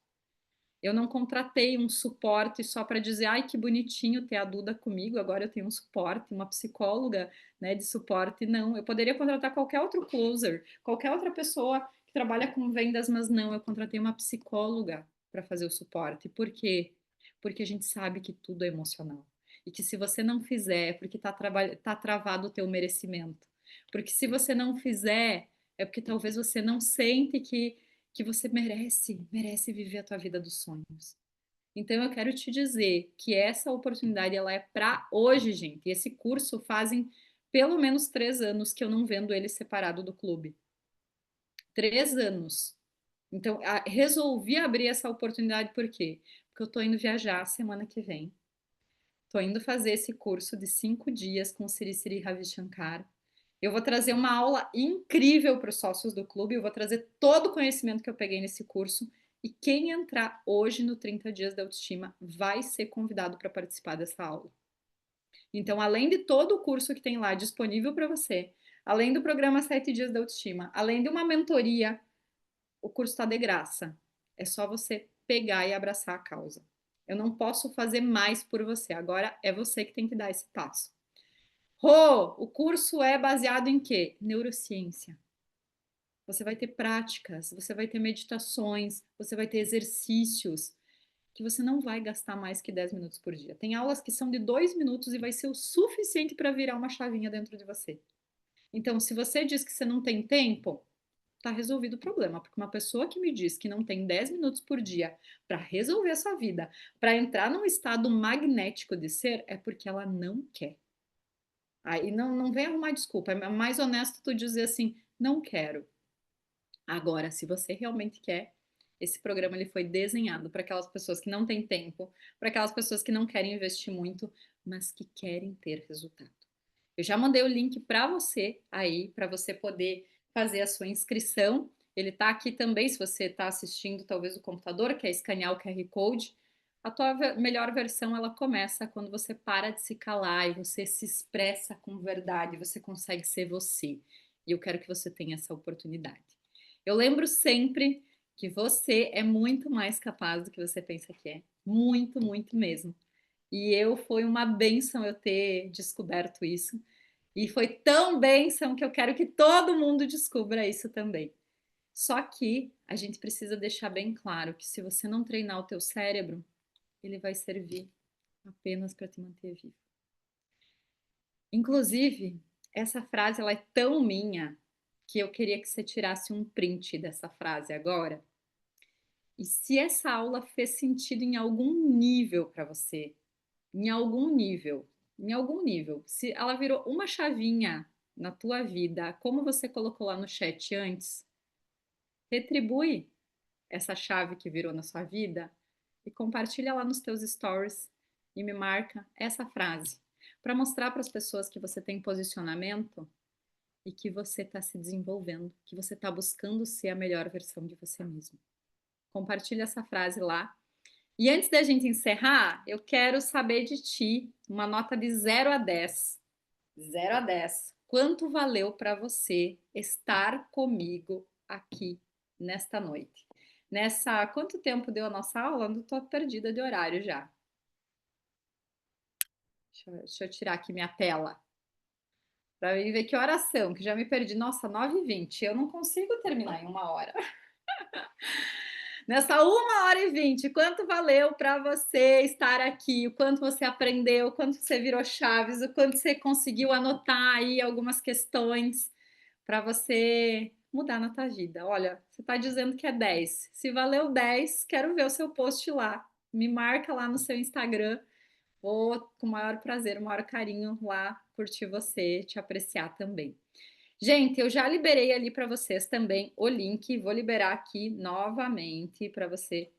Eu não contratei um suporte só para dizer, ai, que bonitinho ter a Duda comigo, agora eu tenho um suporte, uma psicóloga, né, de suporte. Não, eu poderia contratar qualquer outro closer, qualquer outra pessoa que trabalha com vendas, mas não, eu contratei uma psicóloga para fazer o suporte. Por quê? Porque a gente sabe que tudo é emocional. E que se você não fizer, é porque tá travado o teu merecimento. Porque se você não fizer, é porque talvez você não sente que você merece viver a tua vida dos sonhos. Então eu quero te dizer que essa oportunidade ela é para hoje, gente. E esse curso fazem pelo menos 3 anos que eu não vendo ele separado do clube. 3 anos. Então resolvi abrir essa oportunidade por quê? Porque eu estou indo viajar semana que vem. Estou indo fazer esse curso de 5 dias com Siri Siri Ravi Shankar. Eu vou trazer uma aula incrível para os sócios do clube. Eu vou trazer todo o conhecimento que eu peguei nesse curso. E quem entrar hoje no 30 Dias da Autoestima vai ser convidado para participar dessa aula. Então, além de todo o curso que tem lá disponível para você, além do programa 7 Dias da Autoestima, além de uma mentoria, o curso está de graça. É só você pegar e abraçar a causa. Eu não posso fazer mais por você. Agora é você que tem que dar esse passo. Rô, o curso é baseado em quê? Neurociência. Você vai ter práticas, você vai ter meditações, você vai ter exercícios que você não vai gastar mais que 10 minutos por dia. Tem aulas que são de 2 minutos e vai ser o suficiente para virar uma chavinha dentro de você. Então, se você diz que você não tem tempo, tá resolvido o problema, porque uma pessoa que me diz que não tem 10 minutos por dia para resolver a sua vida, para entrar num estado magnético de ser, é porque ela não quer. Aí não vem arrumar desculpa, é mais honesto tu dizer assim, não quero. Agora, se você realmente quer, esse programa ele foi desenhado para aquelas pessoas que não têm tempo, para aquelas pessoas que não querem investir muito, mas que querem ter resultado. Eu já mandei o link para você aí, para você poder fazer a sua inscrição. Ele está aqui também, se você está assistindo talvez o computador, que é escanear o QR Code. A tua melhor versão, ela começa quando você para de se calar e você se expressa com verdade, você consegue ser você. E eu quero que você tenha essa oportunidade. Eu lembro sempre que você é muito mais capaz do que você pensa que é. Muito, muito mesmo. E foi uma bênção eu ter descoberto isso. E foi tão bênção que eu quero que todo mundo descubra isso também. Só que a gente precisa deixar bem claro que se você não treinar o teu cérebro, ele vai servir apenas para te manter vivo. Inclusive, essa frase ela é tão minha que eu queria que você tirasse um print dessa frase agora. E se essa aula fez sentido em algum nível para você, em algum nível, se ela virou uma chavinha na tua vida, como você colocou lá no chat antes, retribui essa chave que virou na sua vida e compartilha lá nos teus stories e me marca essa frase para mostrar para as pessoas que você tem posicionamento e que você está se desenvolvendo, que você está buscando ser a melhor versão de você mesmo. Compartilha essa frase lá. E antes da gente encerrar, eu quero saber de ti uma nota de 0 a 10. 0 a 10. Quanto valeu para você estar comigo aqui nesta noite? Quanto tempo deu a nossa aula? Não estou perdida de horário já. Deixa eu tirar aqui minha tela. Para ver que horas são, que já me perdi. Nossa, 9h20. Eu não consigo terminar em 1 hora. Nessa 1h20, quanto valeu para você estar aqui? O quanto você aprendeu, o quanto você virou chaves, o quanto você conseguiu anotar aí algumas questões para você mudar na tua vida. Olha, você está dizendo que é 10. Se valeu 10, quero ver o seu post lá. Me marca lá no seu Instagram. Vou com o maior prazer, o maior carinho lá curtir você, te apreciar também. Gente, eu já liberei ali para vocês também o link, vou liberar aqui novamente para você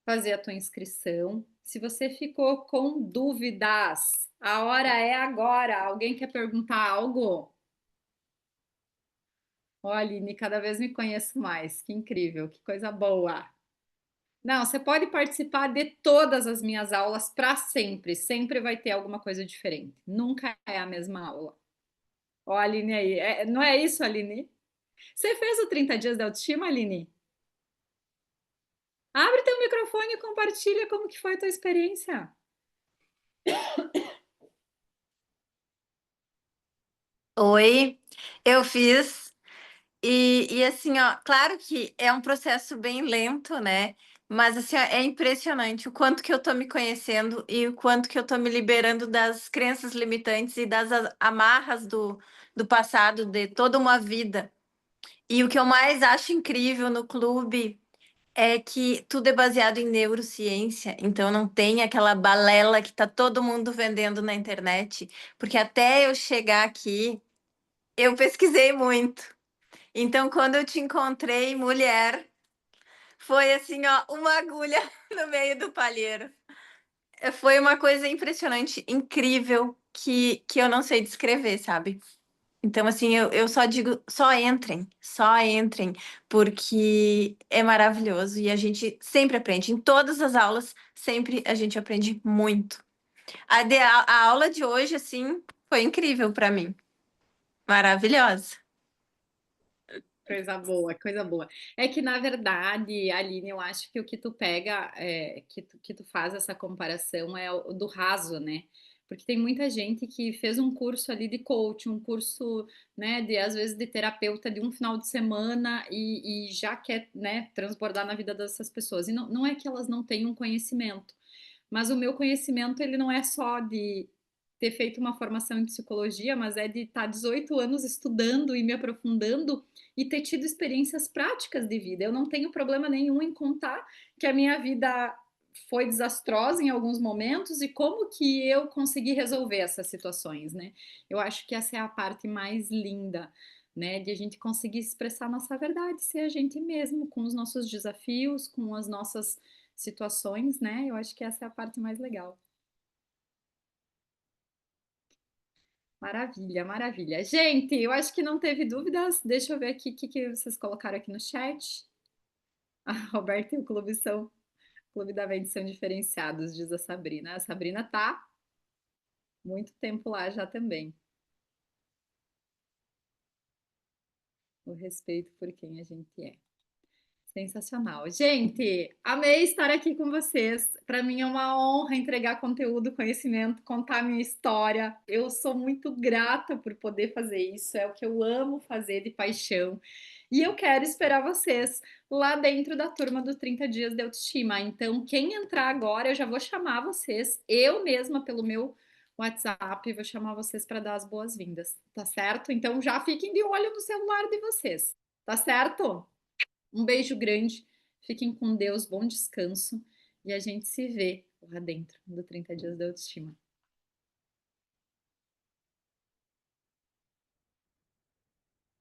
fazer a tua inscrição. Se você ficou com dúvidas, a hora é agora. Alguém quer perguntar algo? Olha, Aline, cada vez me conheço mais. Que incrível, que coisa boa. Não, você pode participar de todas as minhas aulas para sempre. Sempre vai ter alguma coisa diferente. Nunca é a mesma aula. Ó, Aline aí. Não é isso, Aline? Você fez o 30 dias da autoestima, Aline? Abre teu microfone e compartilha como que foi a tua experiência.
Oi, eu fiz. E assim, ó, claro que é um processo bem lento, né? Mas assim, ó, é impressionante o quanto que eu tô me conhecendo e o quanto que eu tô me liberando das crenças limitantes e das amarras do passado, de toda uma vida. E o que eu mais acho incrível no clube é que tudo é baseado em neurociência, então não tem aquela balela que tá todo mundo vendendo na internet, porque até eu chegar aqui, eu pesquisei muito. Então, quando eu te encontrei, mulher, foi assim, ó, uma agulha no meio do palheiro. Foi uma coisa impressionante, incrível, que eu não sei descrever, sabe? Então, assim, eu só digo, só entrem, porque é maravilhoso e a gente sempre aprende. Em todas as aulas, sempre a gente aprende muito. A aula de hoje, assim, foi incrível para mim. Maravilhosa.
Coisa boa, coisa boa. É que, na verdade, Aline, eu acho que o que tu pega, que tu faz essa comparação é o do raso, né? Porque tem muita gente que fez um curso ali de coach, um curso, né, de às vezes de terapeuta de um final de semana e já quer, né, transbordar na vida dessas pessoas. E não é que elas não tenham conhecimento, mas o meu conhecimento, ele não é só de ter feito uma formação em psicologia, mas é de estar 18 anos estudando e me aprofundando e ter tido experiências práticas de vida. Eu não tenho problema nenhum em contar que a minha vida foi desastrosa em alguns momentos e como que eu consegui resolver essas situações, né? Eu acho que essa é a parte mais linda, né, de a gente conseguir expressar nossa verdade, ser a gente mesmo, com os nossos desafios, com as nossas situações, né? Eu acho que essa é a parte mais legal. Maravilha, maravilha. Gente, eu acho que não teve dúvidas. Deixa eu ver aqui o que vocês colocaram aqui no chat. A Roberta e o Clube são Clube da Mente são diferenciados, diz a Sabrina. A Sabrina tá muito tempo lá já também. O respeito por quem a gente é. Sensacional. Gente, amei estar aqui com vocês. Para mim é uma honra entregar conteúdo, conhecimento, contar minha história. Eu sou muito grata por poder fazer isso. É o que eu amo fazer de paixão. E eu quero esperar vocês lá dentro da turma do 30 Dias de Autoestima. Então, quem entrar agora, eu já vou chamar vocês. Eu mesma, pelo meu WhatsApp, vou chamar vocês para dar as boas-vindas. Tá certo? Então, já fiquem de olho no celular de vocês. Tá certo? Um beijo grande, fiquem com Deus, bom descanso e a gente se vê lá dentro do 30 Dias da Autoestima.